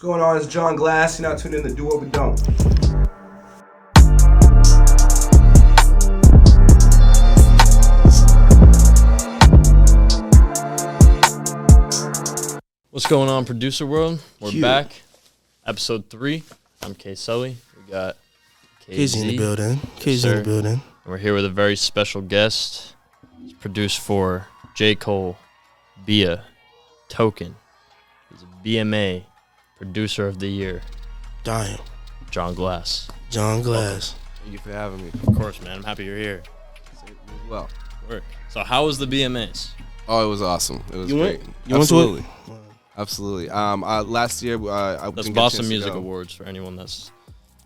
going on? It's Jon Glass. You're not tuned in to Do What We Don't. What's going on, producer world? We're back. Episode 3. I'm K. Sully. We got KZ in the building. KZ in the building. And we're here with a very special guest. He's produced for J Cole Bia, Token. He's a BMA Producer of the Year. Damn. Jon Glass. Jon Glass. Thank you for having me. Of course, man. I'm happy you're here. Well, Work. So how was the BMAs? oh, it was awesome. It was You great. went? You went to it? Absolutely. Last year, I That's didn't get a Boston chance to Music go. Awards for anyone that's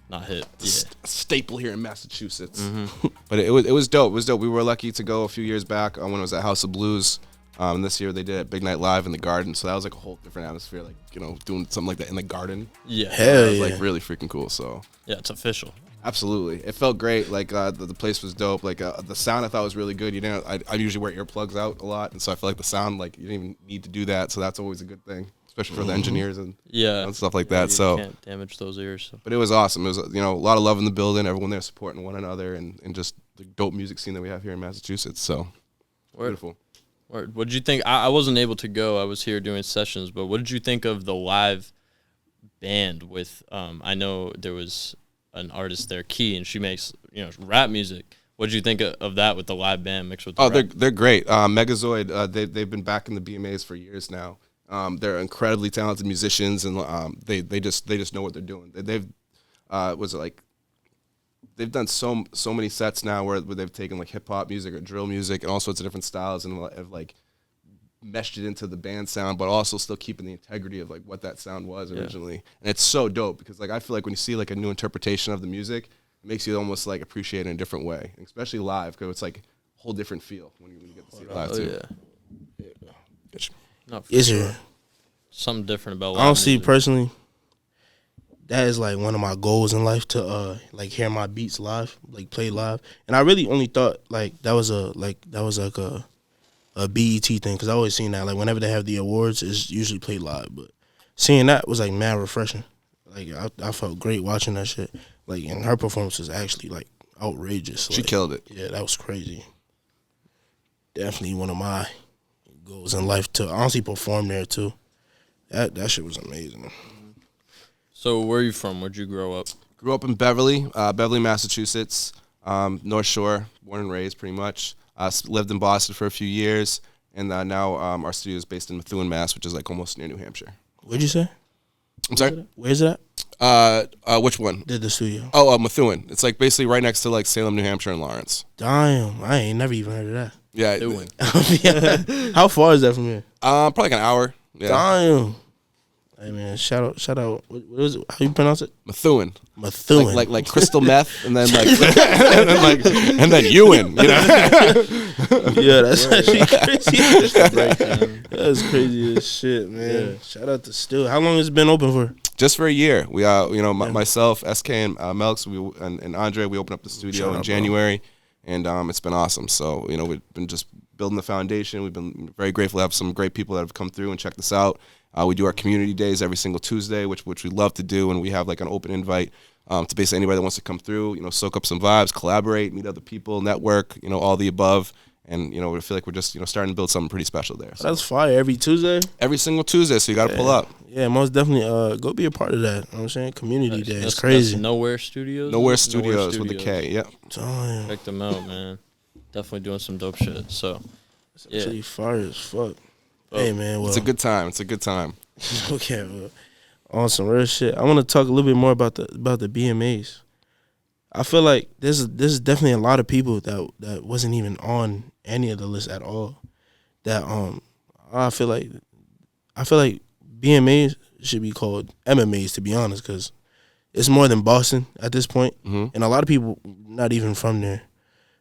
not hit. It's a staple here in Massachusetts. Mm-hmm. But it was dope. It was dope. We were lucky to go a few years back when it was at House of Blues. And this year they did it Big Night Live in the Garden. So that was like a whole different atmosphere, like, you know, doing something like that in the Garden. Yeah. Hell It was yeah. like really freaking cool. So Yeah, it's official. absolutely, it felt great. Like the place was dope. Like the sound I thought was really good. You know, I usually wear earplugs out a lot, and so I feel like the sound, like, you didn't even need to do that. So that's always a good thing, especially for the engineers and stuff like that. You So can't damage those ears. So. but it was awesome. It was, you know, a lot of love in the building. Everyone there supporting one another, and just the dope music scene that we have here in Massachusetts. So beautiful. What did you think? I wasn't able to go. I was here doing sessions, but what did you think of the live band with? I know there was an artist there, Key, and she makes, you know, rap music. What did you think of that with the live band mixed with the rap? They're great. Megazoid, they've been back in the BMAs for years now. They're incredibly talented musicians, and they just know what they're doing. They've done so many sets now where they've taken like hip hop music or drill music and all sorts of different styles and have like meshed it into the band sound, but also still keeping the integrity of like what that sound was originally. And it's so dope because like I feel like when you see like a new interpretation of the music, it makes you almost like appreciate it in a different way, especially live, because it's like a whole different feel when you get to see it live too. Yeah. Not for Is sure. there? Something different about live I don't see music. personally. That is like one of my goals in life to like hear my beats live, like play live. And I really only thought like that was a BET thing, because I always seen that like whenever they have the awards, it's usually played live. But seeing that was like mad refreshing. Like I felt great watching that shit. Like, and her performance was actually like outrageous. She Like, killed it. Yeah, that was crazy. Definitely one of my goals in life to honestly perform there too. That shit was amazing. So where are you from? Where'd you grow up? Grew up in Beverly, Massachusetts, North Shore, born and raised pretty much. Lived in Boston for a few years, and now our studio is based in Methuen, Mass, which is like almost near New Hampshire. What'd you say? I'm sorry? Where's it at? Which one? The studio. Oh, Methuen. It's like basically right next to like Salem, New Hampshire, and Lawrence. Damn, I ain't never even heard of that. Yeah. Methuen. How far is that from here? Probably like an hour. Yeah. Damn. Hey man, shout out. What is it? How you pronounce it? Methuen. Methuen. Like crystal meth, and then like and then Ewan. You know. Yeah, that's actually crazy. Breakdown. That's crazy as shit, man. Yeah. Shout out to Still. How long has it been open for? Just for a year. We myself, SK, and Melks, and Andre, we opened up the studio in January, and it's been awesome. So, you know, we've been just building the foundation. We've been very grateful to have some great people that have come through and checked this out. We do our community days every single Tuesday, which we love to do, and we have like an open invite to basically anybody that wants to come through, you know, soak up some vibes, collaborate, meet other people, network, you know, all the above. And, you know, we feel like we're just, you know, starting to build something pretty special there. So That's fire. Every Tuesday? every single Tuesday, so you got to pull up. Yeah, most definitely. Go be a part of that. You know what I'm saying? Community day. It's That's crazy. Knowhere Studios? Knowhere Studios with a K, yep. Damn. Check them out, man. Definitely doing some dope shit. So, It's yeah. actually fire as fuck. Oh, Hey man, well, It's a good time. It's a good time. okay, well, on some real shit. I want to talk a little bit more about the BMAs. I feel like there's definitely a lot of people that wasn't even on any of the lists at all. That I feel like BMAs should be called MMAs, to be honest, because it's more than Boston at this point, Mhm. and a lot of people not even from there,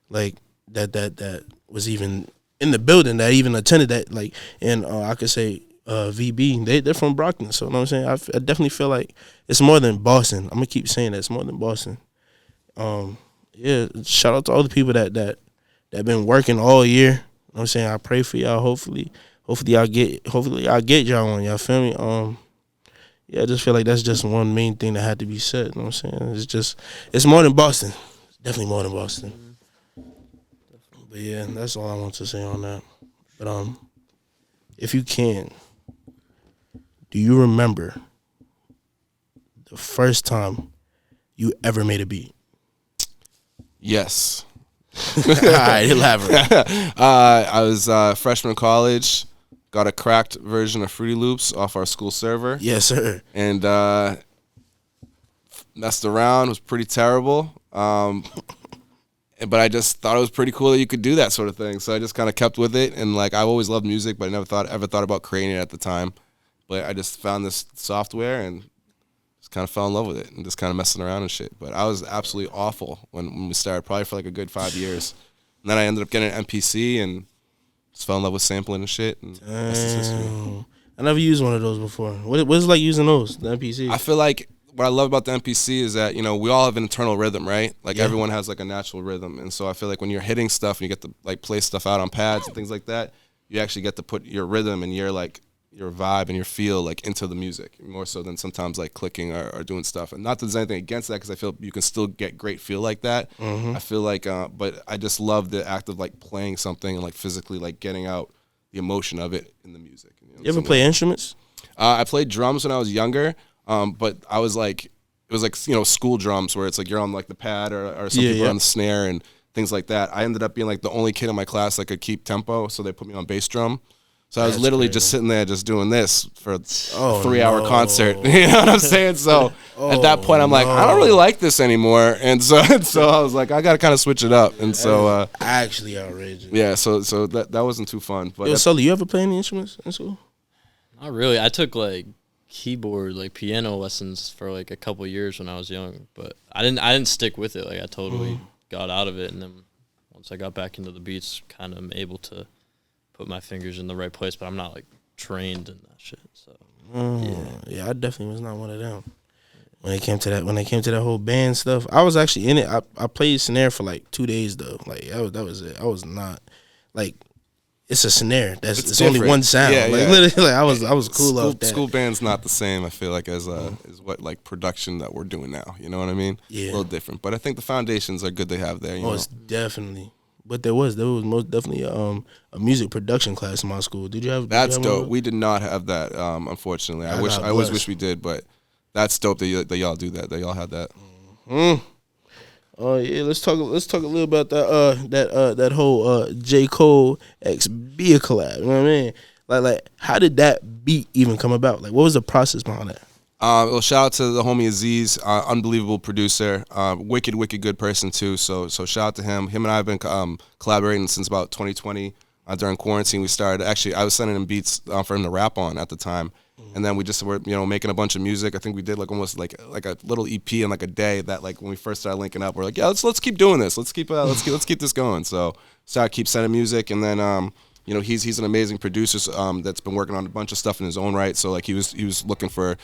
like that was even in the building, that even attended that, like, and I could say VB, they're from Brockton, so you know what I'm saying. I definitely feel like it's more than Boston. I'm gonna keep saying that it's more than Boston. Yeah, shout out to all the people that been working all year. You know what I'm saying? I pray for y'all. Hopefully y'all get y'all one. Y'all feel me? yeah, I just feel like that's just one main thing that had to be said. You know what I'm saying? It's more than Boston. Definitely more than Boston. But yeah, that's all I want to say on that. But if you can, do you remember the first time you ever made a beat? Yes. All right, elaborate. I was freshman in college. Got a cracked version of Fruity Loops off our school server. Yes, sir. And messed around. It was pretty terrible. But I just thought it was pretty cool that you could do that sort of thing. So I just kind of kept with it. And like I always loved music, but I never ever thought about creating it at the time. But I just found this software and just kind of fell in love with it and just kind of messing around and shit. But I was absolutely awful when we started, probably for like a good 5 years. And then I ended up getting an MPC and just fell in love with sampling and shit. And that's the history. I never used one of those before. What is it like using those, the MPC? I feel like what I love about the MPC is that, you know, we all have an internal rhythm, right? Like everyone has like a natural rhythm. And so I feel like when you're hitting stuff and you get to like play stuff out on pads and things like that, you actually get to put your rhythm and your vibe and your feel like into the music more so than sometimes like clicking or doing stuff. And not that there's anything against that, because I feel you can still get great feel like that. I feel like, but I just love the act of like playing something and like physically like getting out the emotion of it in the music. You ever play instruments? I played drums when I was younger. But I was like, it was like, you know, school drums where it's like you're on like the pad or some people are on the snare and things like that. I ended up being like the only kid in my class that could keep tempo, so they put me on bass drum. So I was literally just sitting there just doing this for a 3-hour concert. You know what I'm saying? So at that point, I'm like, I don't really like this anymore. And so I was like, I got to kind of switch it up. And so actually outrageous. Yeah, so that wasn't too fun. But Yo, Sully, you ever play any instruments in school? Not really. I took like keyboard, like piano lessons for like a couple years when I was young, but I didn't stick with it. Like I totally got out of it, and then once I got back into the beats, kind of able to put my fingers in the right place. But I'm not like trained in that shit. So yeah, I definitely was not one of them. When it came to that whole band stuff, I was actually in it. I played snare for like 2 days though. Like that was it. I was not like. It's a snare. It's only one sound. Literally, like I was cool off that. School band's not the same. I feel like as what like production that we're doing now. You know what I mean? Yeah, a little different. But I think the foundations are good to have there. You know? It's definitely. But there was most definitely a music production class in my school. Did you have? That's dope. We did not have that. Unfortunately, I always wish we did. But that's dope that y'all do that. That y'all had that. Oh yeah, let's talk a little about that whole J Cole X Bia collab. You know what I mean? Like how did that beat even come about? Like what was the process behind that? Well, shout out to the homie Aziz, unbelievable producer, wicked good person too. So shout out to him. Him and I have been collaborating since about 2020. During quarantine, we started. Actually, I was sending him beats for him to rap on at the time. And then we just were, making a bunch of music. I think we did like almost like a little EP in like a day. That like when we first started linking up, we're like, yeah, let's keep doing this. Let's keep this going. So keep sending music, and then he's an amazing producer that's been working on a bunch of stuff in his own right. So like he was looking for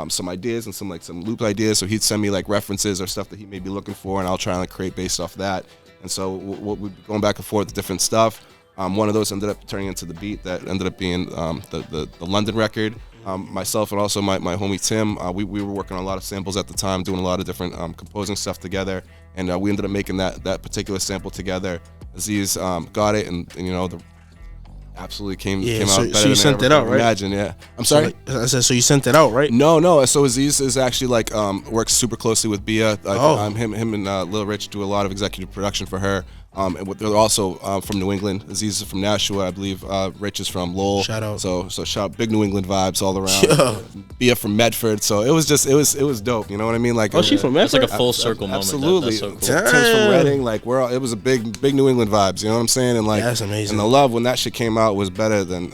some ideas and some loop ideas. So he'd send me like references or stuff that he may be looking for, and I'll try and like create based off that. And so we're going back and forth with different stuff. One of those ended up turning into the beat that ended up being the London record. Myself and also my homie Tim, we were working on a lot of samples at the time, doing a lot of different composing stuff together, and we ended up making that particular sample together. Aziz got it, and the absolutely came out better so you sent it out, right? Imagine, yeah. I'm sorry. I said, so you sent it out, right? No. So Aziz is actually like works super closely with Bia. Him and Lil Rich do a lot of executive production for her. And they're also from New England. Aziz is from Nashua, I believe. Rich is from Lowell. Shout out. So shout big New England vibes all around. Bia from Medford. So it was dope. You know what I mean? Like she from Medford? It's like a full circle moment. Absolutely. That's so cool. Tim's from Reading. Like it was a big New England vibes. You know what I'm saying? And like that's amazing. And the love when that shit came out was better than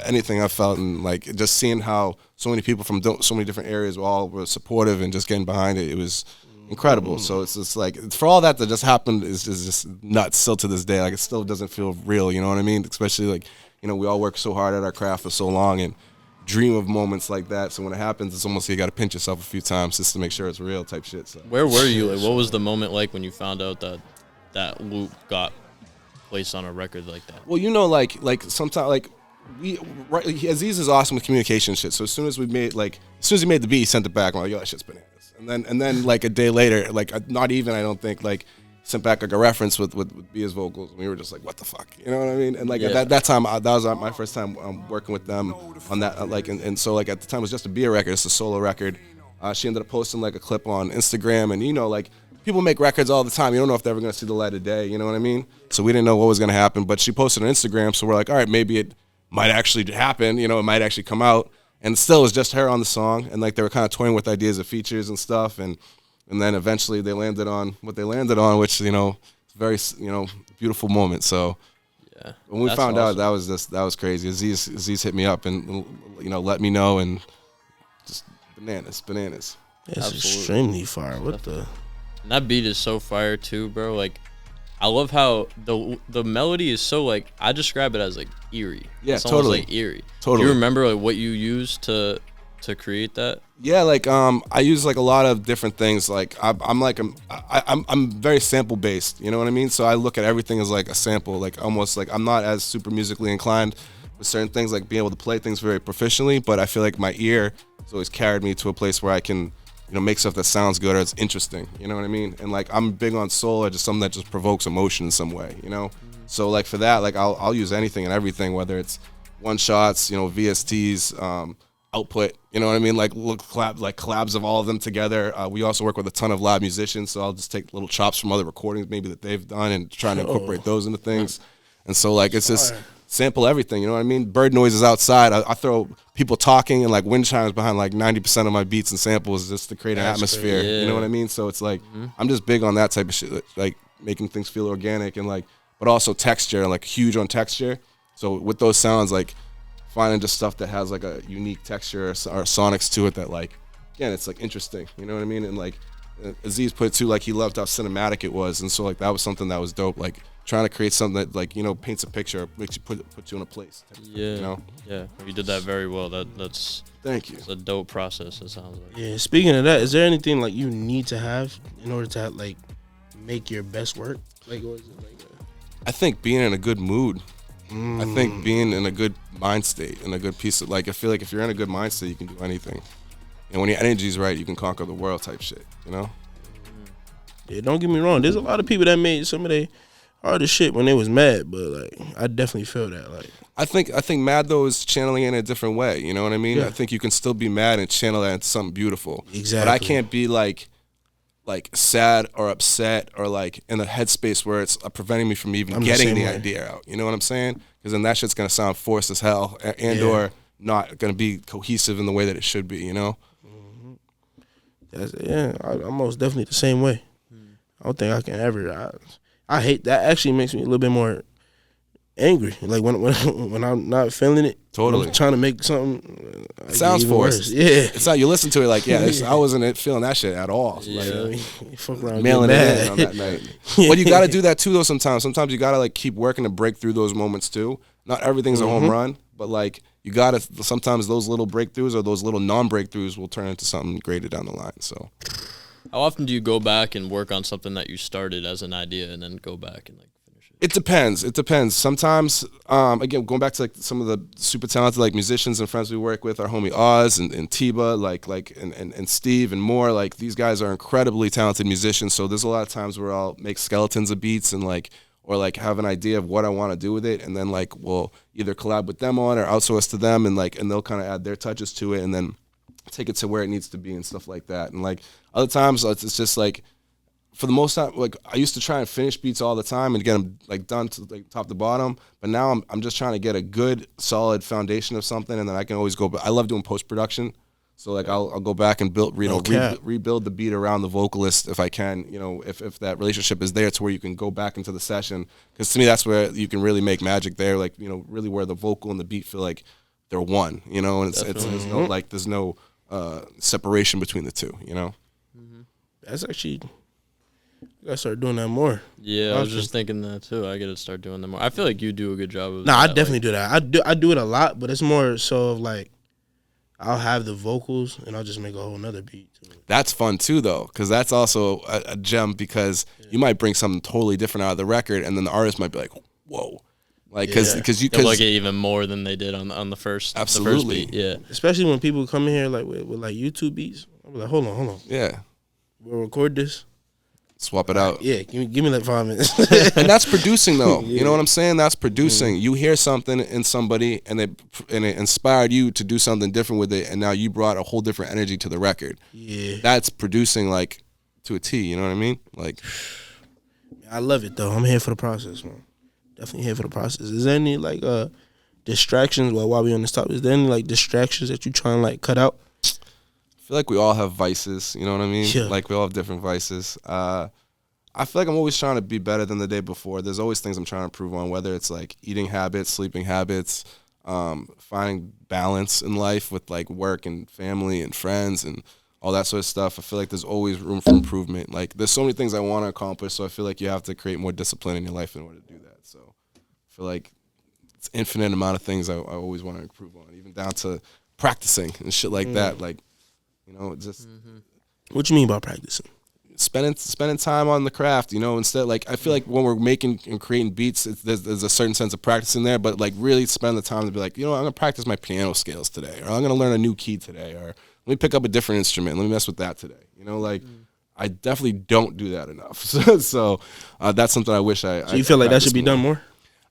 anything I felt. And like just seeing how so many people from so many different areas were supportive and just getting behind it. It was incredible. So it's just like for all that just happened is just nuts still to this day. Like it still doesn't feel real, you know what I mean? Especially like, we all work so hard at our craft for so long and dream of moments like that. So when it happens, it's almost like you got to pinch yourself a few times just to make sure it's real type shit. So where were you? Like what was the moment like when you found out that loop got placed on a record like that? Well, like sometimes like Aziz is awesome with communication shit. So as soon as he made the beat, he sent it back. I'm like, yo, that shit's bananas. And then like a day later, like not even, I don't think, like sent back like a reference with Bia's vocals, and we were just like, what the fuck, you know what I mean? And like at that time, that was my first time working with them on that. Like and so like at the time it was just a Bia record, it's a solo record. She ended up posting like a clip on Instagram, and like people make records all the time. You don't know if they're ever gonna see the light of day. You know what I mean? So we didn't know what was gonna happen, but she posted on Instagram, so we're like, all right, maybe it might actually happen. You know, it might actually come out. And still, it was just her on the song, and like they were kind of toying with ideas of features and stuff, and then eventually they landed on what they landed on, which is very beautiful moment. So yeah, when we found out, that was crazy. Aziz hit me up and let me know, and just bananas. It's extremely fire. What the? And that beat is so fire too, bro. Like, I love how the melody is so like, I describe it as like eerie. Yeah, it's totally. Almost like eerie. Totally. Do you remember like what you used to create that? Yeah, like I use like a lot of different things. Like I'm very sample based. You know what I mean? So I look at everything as like a sample. Like almost like I'm not as super musically inclined with certain things, like being able to play things very proficiently. But I feel like my ear has always carried me to a place where I can make stuff that sounds good or it's interesting. You know what I mean? And like I'm big on soul or just something that just provokes emotion in some way. So like for that, like I'll use anything and everything, whether it's one shots, VSTs, output, you know what I mean? Like collabs of all of them together. We also work with a ton of live musicians, so I'll just take little chops from other recordings maybe that they've done and trying to incorporate those into things. And so like it's just sample everything, you know what I mean? Bird noises outside. I throw people talking and like wind chimes behind like 90% of my beats and samples just to create an atmosphere. Yeah. You know what I mean? So it's like I'm just big on that type of shit, like making things feel organic and like, but also texture, like huge on texture. So with those sounds, like finding just stuff that has like a unique texture or sonics to it that like, again, it's like interesting, you know what I mean? And like Aziz put it too, like he loved how cinematic it was, and so like that was something that was dope, like trying to create something that like paints a picture, makes you put you in a place. Yeah, yeah, you did that very well. That's thank you. It's a dope process. It sounds like. Yeah. Speaking of that, is there anything like you need to have in order to like make your best work? Like, what is it like? I think being in a good mood. I think being in a good mind state, in a good piece of, like, I feel like if you're in a good mind state, you can do anything. And when your energy's right, you can conquer the world type shit, Yeah, don't get me wrong. There's a lot of people that made some of their hardest shit when they was mad, but like I definitely feel that. Like I think mad though is channeling it in a different way, you know what I mean? Yeah. I think you can still be mad and channel that into something beautiful. Exactly. But I can't be like sad or upset or like in a headspace where it's preventing me from even getting the idea out. You know what I'm saying? Because then that shit's gonna sound forced as hell or not gonna be cohesive in the way that it should be. I'm most definitely the same way. I don't think I can ever. I hate that. Actually makes me a little bit more angry. Like when I'm not feeling it. Totally. I'm trying to make something. It sounds forced. Yeah. It's not. You listen to it like, I wasn't feeling that shit at all. Yeah. Fuck around, Mailing it in on that night. But you got to do that too, though. Sometimes you got to like keep working to break through those moments too. Not everything's a home run, but like you got to. Sometimes those little breakthroughs or those little non-breakthroughs will turn into something greater down the line. So. How often do you go back and work on something that you started as an idea and then go back and like finish it? It depends. Sometimes, again, going back to like some of the super talented like musicians and friends we work with, our homie Oz and Tiba, and Steve and more, like these guys are incredibly talented musicians. So there's a lot of times where I'll make skeletons of beats and like, or like have an idea of what I want to do with it, and then like we'll either collab with them on or outsource to them, and they'll kind of add their touches to it, and then take it to where it needs to be and stuff like that. And like other times it's just like, for the most time, like I used to try and finish beats all the time and get them like done to like top to bottom, but now I'm just trying to get a good solid foundation of something, and then I can always go back. I love doing post-production, so like I'll go back and rebuild the beat around the vocalist if I can, if that relationship is there to where you can go back into the session, because to me that's where you can really make magic there, like really where the vocal and the beat feel like they're one, and there's no separation between the two, That's actually, I gotta start doing that more. Yeah, I was just thinking that too. I gotta start doing that more. I feel like you do a good job of Nah, I that. definitely do that. I do it a lot, but it's more so of like, I'll have the vocals and I'll just make a whole nother beat. That's fun too, though, because that's also a gem, because you might bring something totally different out of the record, and then the artist might be like, whoa. Like, because They'll look at even more than they did on the first. Absolutely. The first beat. Yeah. Especially when people come in here like with like YouTube beats. I'm like, hold on. Yeah. We'll record this. Swap it out. Yeah, give me like 5 minutes. And that's producing, though. Yeah. You know what I'm saying? That's producing. You hear something in somebody, and it inspired you to do something different with it, and now you brought a whole different energy to the record. Yeah, that's producing like to a T. You know what I mean? Like, I love it though. I'm here for the process, man. Definitely here for the process. Is there any like distractions? Well, while we on this topic, is there any like distractions that you trying to like cut out? I feel like we all have vices, you know what I mean? Yeah. Like we all have different vices. I feel like I'm always trying to be better than the day before. There's always things I'm trying to improve on, whether it's like eating habits, sleeping habits, finding balance in life with like work and family and friends and all that sort of stuff. I feel like there's always room for improvement. Like there's so many things I want to accomplish, so I feel like you have to create more discipline in your life in order to do that. So I feel like it's infinite amount of things I always want to improve on, even down to practicing and shit like that. Like, you know, just what you mean by practicing? Spending time on the craft, you know, instead, like, I feel like when we're making and creating beats, there's a certain sense of practice in there, but like really spend the time to be like, you know, I'm gonna practice my piano scales today, or I'm gonna learn a new key today, or let me pick up a different instrument, let me mess with that today, you know, like I definitely don't do that enough. So that's something I wish I. So you feel like that should be done more?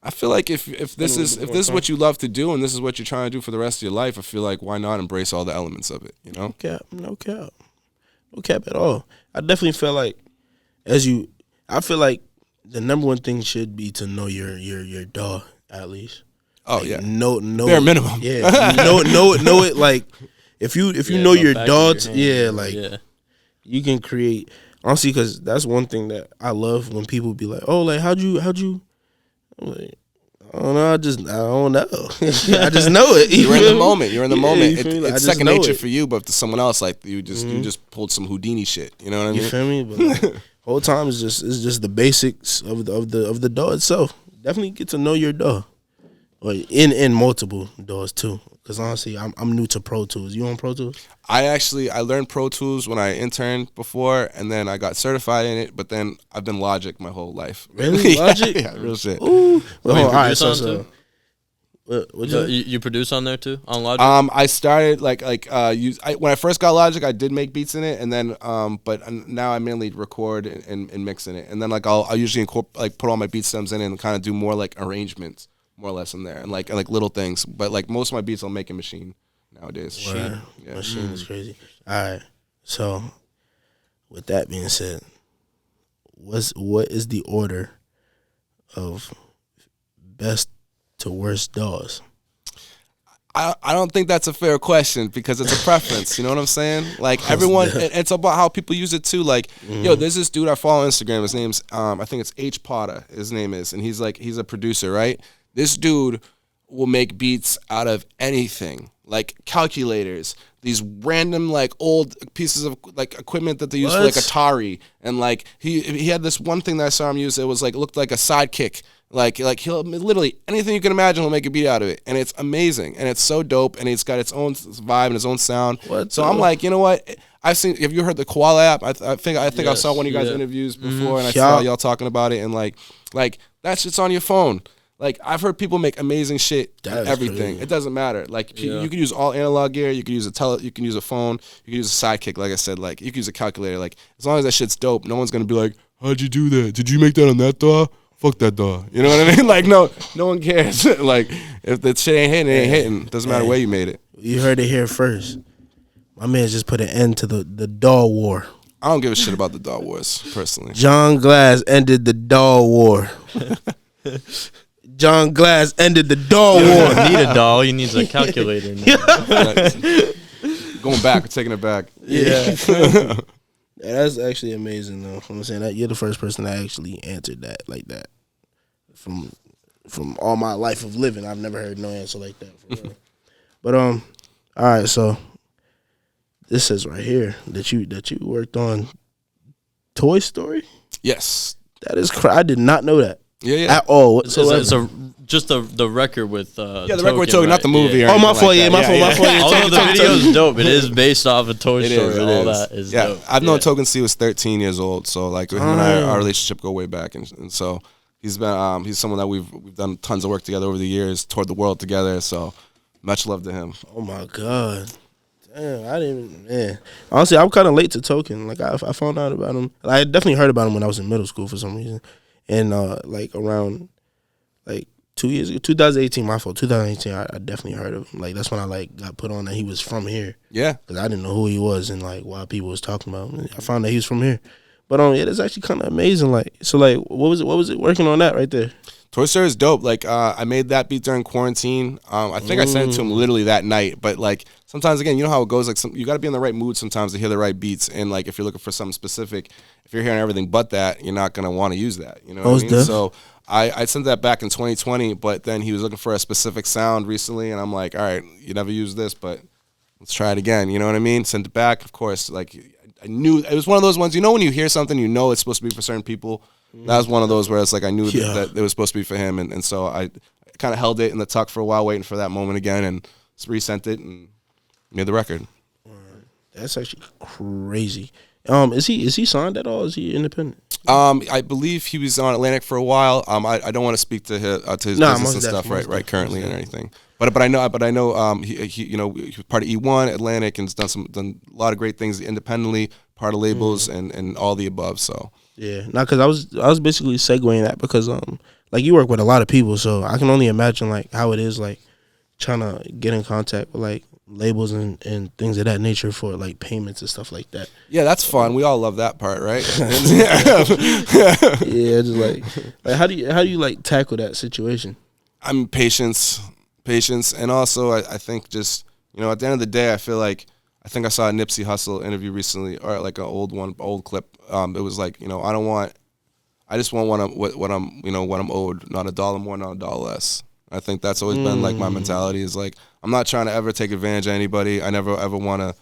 I feel like if this is what you love to do and this is what you're trying to do for the rest of your life, I feel like why not embrace all the elements of it, you know? No cap at all. I definitely feel like I feel like the number one thing should be to know your dog at least. Oh like, yeah, know bare minimum. Yeah, know it. Like if you know your dogs, you can create. Honestly, because that's one thing that I love when people be like, oh, like how'd you? I'm like, I don't know. I don't know. I just know it. You're in the moment. You're in the moment. It's second nature it. for you, but to someone else, like you just pulled some Houdini shit. You know what I mean? You feel me? But like, whole time is just the basics of the DAW itself. Definitely get to know your DAW, or in multiple DAWs too. Because honestly, I'm new to Pro Tools. You on Pro Tools? I learned Pro Tools when I interned before, and then I got certified in it. But then I've been Logic my whole life. Really, Logic? Yeah, real shit. Ooh. Well, you all right, too? You produce on there too on Logic? I started when I first got Logic, I did make beats in it, and then but now I mainly record and mix in it, and then like I'll usually put all my beat stems in it and kind of do more like arrangements, more or less in there, and like little things. But like most of my beats I'll make in Machine nowadays. Right. Yeah. Machine is crazy. All right. So with that being said, what is the order of best to worst DAWs? I don't think that's a fair question because it's a preference. You know what I'm saying? Like everyone, it's about how people use it too. Like, yo, there's this dude I follow on Instagram. His name's I think it's H Potta. His name is, and he's a producer, right? This dude will make beats out of anything, like calculators, these random like old pieces of like equipment that they use for like Atari, and like he had this one thing that I saw him use. It was like looked like a sidekick. Like he'll literally anything you can imagine, he'll make a beat out of it, and it's amazing, and it's so dope, and it's got its own vibe and its own sound. So I'm like, you know what? Have you heard the Koala app? I think I saw one of you guys' interviews before, and I saw y'all talking about it, and like that shit's on your phone. Like I've heard people make amazing shit and everything. Crazy. It doesn't matter. Like you can use all analog gear. You can use you can use a phone. You can use a sidekick. Like I said, like you can use a calculator. Like as long as that shit's dope, no one's gonna be like, "How'd you do that? Did you make that on that DAW? Fuck that DAW." You know what I mean? Like no one cares. Like if the shit ain't hitting, it ain't hitting. Doesn't matter where you made it. You heard it here first. My man just put an end to the DAW war. I don't give a shit about the DAW wars personally. Jon Glass ended the DAW war. Jon Glass ended the DAW war. He doesn't need a DAW. He needs a calculator now. Going back, we're taking it back. Yeah. That's actually amazing, though. I'm saying that you're the first person that actually answered that like that. From all my life of living, I've never heard no answer like that. For real. But all right. So this says right here that you worked on Toy Story. Yes, that is. I did not know that. Yeah. At all whatsoever. It's just the record with the record with Token, right? Not the movie. Yeah. Oh, my fault. My fault. Although the video is dope, it is based off of Toy Story. All that is dope. I've known Token C was 13 years old, so like him and I, our relationship go way back, and so he's someone that we've done tons of work together over the years, toured the world together. So much love to him. Oh my God. Damn, I didn't even, man. Honestly, I'm kind of late to Token. Like, I found out about him. I definitely heard about him when I was in middle school for some reason. And, like, around, like, 2 years ago, 2018, my fault, 2018, I definitely heard of him. Like, that's when I, like, got put on that he was from here. Yeah. Because I didn't know who he was and, like, why people was talking about him. I found that he was from here. But, yeah, that's actually kind of amazing. Like, so, like, what was it working on that right there? Toy Story is dope. Like, I made that beat during quarantine. I think I sent it to him literally that night. But, like, sometimes, again, you know how it goes. Like, you got to be in the right mood sometimes to hear the right beats. And, like, if you're looking for something specific, if you're hearing everything but that, you're not going to want to use that. You know what I mean? So I sent that back in 2020, but then he was looking for a specific sound recently. And I'm like, all right, you never used this, but let's try it again. You know what I mean? Sent it back. Of course, like, I knew it was one of those ones, you know, when you hear something, you know it's supposed to be for certain people. That was one of those where it's like I knew that it was supposed to be for him, and so I kind of held it in the tuck for a while, waiting for that moment again, and resent it and made the record. That's actually crazy. Is he signed at all? Is he independent? I believe he was on Atlantic for a while. I don't want to speak to his business and stuff right currently and anything. But I know he you know, he was part of E1 Atlantic and has done a lot of great things independently, part of labels and all the above. So. Yeah, because I was basically segueing that because like you work with a lot of people, so I can only imagine like how it is like trying to get in contact with like labels and things of that nature for like payments and stuff like that. Yeah, that's fun. We all love that part, right? Yeah, just like how do you like tackle that situation? I'm patience, and also I think just, you know, at the end of the day, I feel like I think I saw a Nipsey Hussle interview recently, or like an old clip. It was like, you know, I just want what I'm owed, not a dollar more, not a dollar less. I think that's always been like my mentality is like, I'm not trying to ever take advantage of anybody. I never ever want to,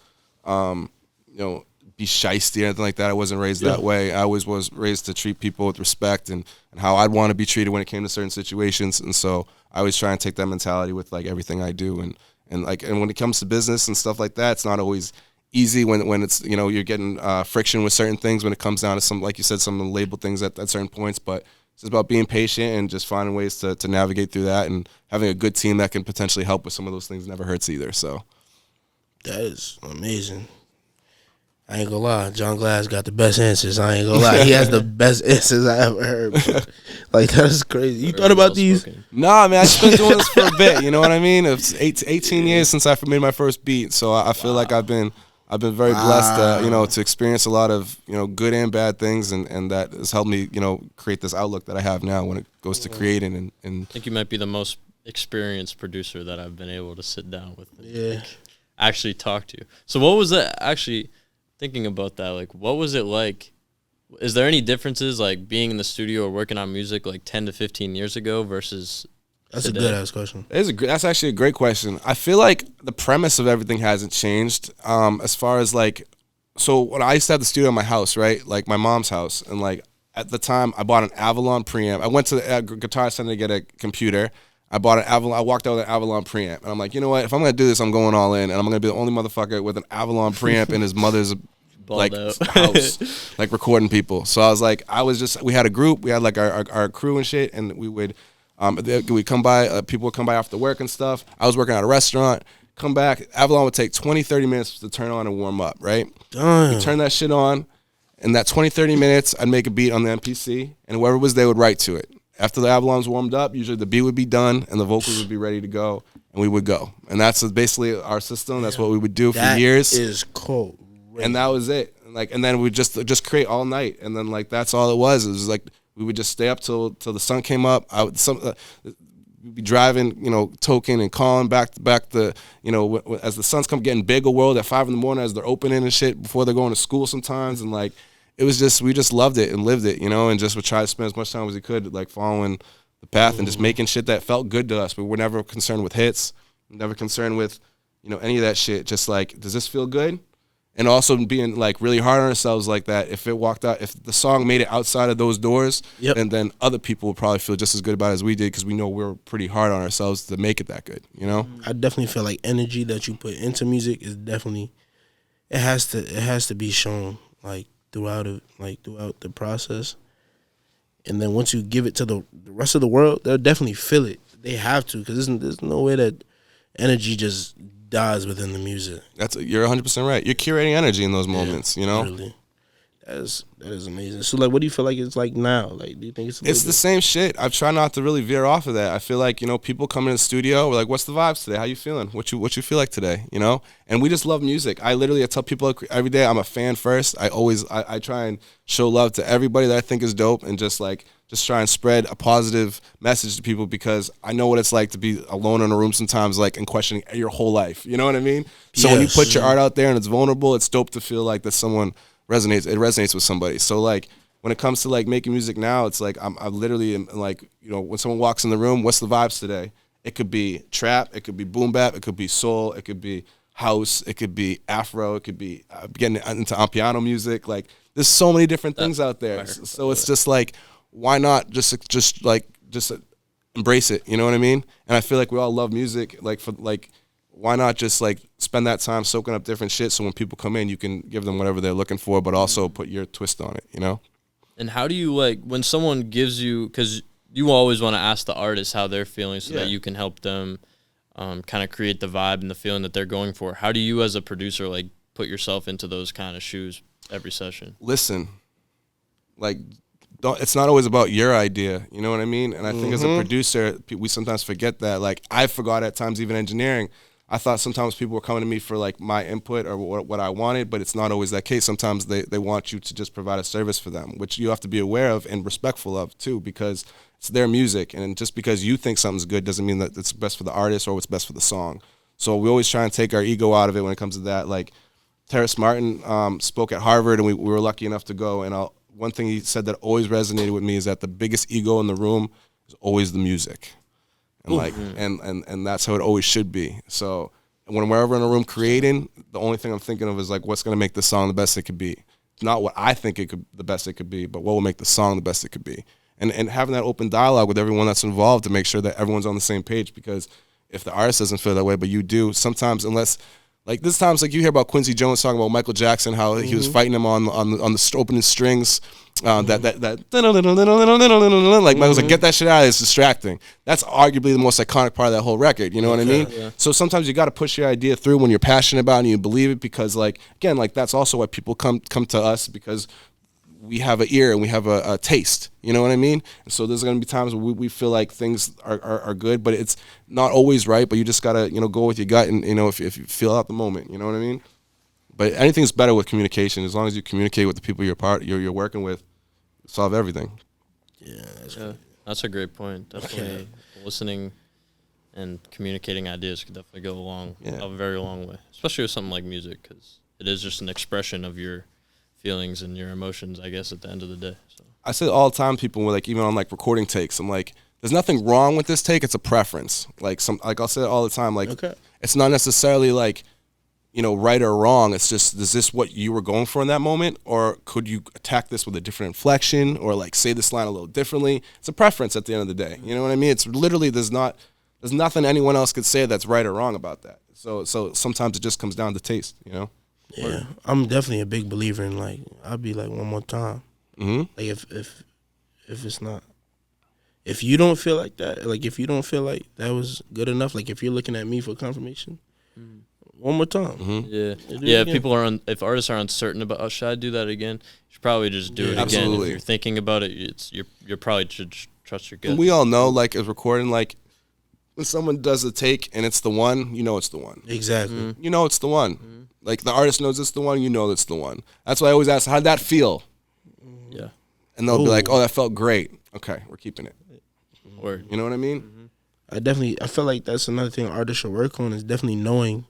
you know, be shysty or anything like that. I wasn't raised that way. I always was raised to treat people with respect and how I'd want to be treated when it came to certain situations. And so I always try and take that mentality with like everything I do. And when it comes to business and stuff like that, it's not always easy when it's, you know, you're getting friction with certain things when it comes down to some, like you said, some of the label things at certain points. But it's about being patient and just finding ways to navigate through that, and having a good team that can potentially help with some of those things never hurts either. So that is amazing. I ain't gonna lie, Jon Glass got the best answers. I ain't gonna lie, he has the best answers I ever heard. Like, that is crazy. You thought about these? Nah, man, I've been doing this for a bit. You know what I mean? It's 18 years since I made my first beat, so I feel like I've been very blessed, you know, to experience a lot of, you know, good and bad things, and that has helped me, you know, create this outlook that I have now when it goes to creating. And I think you might be the most experienced producer that I've been able to sit down with and Yeah. actually talk to. So what was that actually? Thinking about that, like, what was it like? Is there any differences, like, being in the studio or working on music, like, 10 to 15 years ago versus That's today? a good-ass question. that's actually a great question. I feel like the premise of everything hasn't changed. As far as, like, so when I used to have the studio in my house, right, like my mom's house, and, like, at the time, I bought an Avalon preamp. I went to the Guitar Center to get a computer. I bought an Avalon. I walked out with an Avalon preamp, and I'm like, you know what? If I'm gonna do this, I'm going all in, and I'm gonna be the only motherfucker with an Avalon preamp in his mother's like house, like recording people. So I was like, we had a group, we had like our crew and shit, and we would come by, people would come by after work and stuff. I was working at a restaurant. Come back, Avalon would take 20, 30 minutes to turn on and warm up, right? Damn. We turn that shit on, and that 20, 30 minutes, I'd make a beat on the MPC, and whoever was there would write to it. After the Avalon's warmed up, usually the beat would be done and the vocals would be ready to go, and we would go. And that's basically our system. That's what we would do for years. That is cool. And that was it. And then we just create all night, and then like that's all it was. It was like we would just stay up till the sun came up. We'd be driving, you know, token and calling back the, you know, as the sun's getting bigger world at 5 a.m. as they're opening and shit before they're going to school sometimes, and like. It was just, we just loved it and lived it, you know, and just would try to spend as much time as we could, like following the path and just making shit that felt good to us. We were never concerned with hits, never concerned with, you know, any of that shit. Just like, does this feel good? And also being like really hard on ourselves like that. If the song made it outside of those doors, and then other people would probably feel just as good about it as we did, because we know we're pretty hard on ourselves to make it that good, you know? I definitely feel like energy that you put into music is definitely, it has to be shown, like, throughout the process. and then once you give it to the rest of the world, they'll definitely feel it. They have to, because there's no way that energy just dies within the music. You're 100% right. You're curating energy in those moments, you know? Literally. That is amazing. So, like, what do you feel like it's like now? Like, do you think it's the same shit? I've tried not to really veer off of that. I feel like, you know, people come in the studio, we're like, what's the vibes today? How you feeling? What you feel like today, you know? And we just love music. I tell people every day, I'm a fan first. I try and show love to everybody that I think is dope, and just try and spread a positive message to people, because I know what it's like to be alone in a room sometimes, like, and questioning your whole life. You know what I mean? So when you put your art out there and it's vulnerable, it's dope to feel like that someone resonates with somebody. So, like, when it comes to, like, making music now, it's like I literally am, like, you know, when someone walks in the room, what's the vibes today? It could be trap, it could be boom bap, it could be soul, it could be house, it could be afro, it could be getting into piano music. Like, there's so many different things out there. So it's just like, why not just embrace it? You know what I mean? And I feel like we all love music. Why not just, like, spend that time soaking up different shit, so when people come in, you can give them whatever they're looking for, but also put your twist on it, you know? And how do you, like, when someone gives you, because you always want to ask the artist how they're feeling so that you can help them kind of create the vibe and the feeling that they're going for. How do you, as a producer, like, put yourself into those kind of shoes every session? Listen, like, it's not always about your idea, you know what I mean? And I think as a producer, we sometimes forget that. Like, I forgot at times, even engineering, I thought sometimes people were coming to me for, like, my input or what I wanted, but it's not always that case. Sometimes they want you to just provide a service for them, which you have to be aware of and respectful of too, because it's their music. And just because you think something's good doesn't mean that it's best for the artist or what's best for the song. So we always try and take our ego out of it when it comes to that. Like, Terrace Martin spoke at Harvard, and we were lucky enough to go. And one thing he said that always resonated with me is that the biggest ego in the room is always the music. And and that's how it always should be. So when we're ever in a room creating, the only thing I'm thinking of is, like, what's going to make the song the best it could be. Not what I think the best it could be, but what will make the song the best it could be. And having that open dialogue with everyone that's involved to make sure that everyone's on the same page, because if the artist doesn't feel that way, but you do, sometimes, unless, like, this times, like, you hear about Quincy Jones talking about Michael Jackson, how he was fighting him on the opening strings, that like, Michael's like, get that shit out, it's distracting. That's arguably the most iconic part of that whole record, you know what I mean? Yeah. So sometimes you got to push your idea through when you're passionate about it and you believe it, because, like, again, like, that's also why people come to us, because we have an ear and we have a taste, you know what I mean? And so there's going to be times where we feel like things are good, but it's not always right, but you just got to, you know, go with your gut, and, you know, if you feel out the moment, you know what I mean? But anything's better with communication. As long as you communicate with the people you're working with, solve everything. Yeah, that's a great point. Definitely listening and communicating ideas could definitely go a very long way, especially with something like music, because it is just an expression of your feelings and your emotions, I guess, at the end of the day. So I say all the time, people were like, even on, like, recording takes, I'm like, there's nothing wrong with this take, it's a preference. Like, I'll say it all the time, like, it's not necessarily, like, you know, right or wrong. It's just, is this what you were going for in that moment, or could you attack this with a different inflection, or, like, say this line a little differently? It's a preference at the end of the day. You know what I mean? It's literally, there's nothing anyone else could say that's right or wrong about that. So sometimes it just comes down to taste, you know? Yeah, I'm definitely a big believer in, like, I'll be like, one more time. Like, if it's not, if you don't feel like that, like, if you don't feel like that was good enough, like, if you're looking at me for confirmation, one more time. If artists are uncertain about, should I do that again? You should probably just do it again. Absolutely. If you're thinking about it, you're probably should trust your gut. And we all know, like, as recording, like, when someone does a take and it's the one, you know it's the one. Exactly. You know it's the one. Like, the artist knows it's the one, you know it's the one. That's why I always ask, how'd that feel? Yeah. And they'll be like, oh, that felt great. Okay, we're keeping it. Word. You know what I mean? I feel like that's another thing artists should work on, is definitely knowing,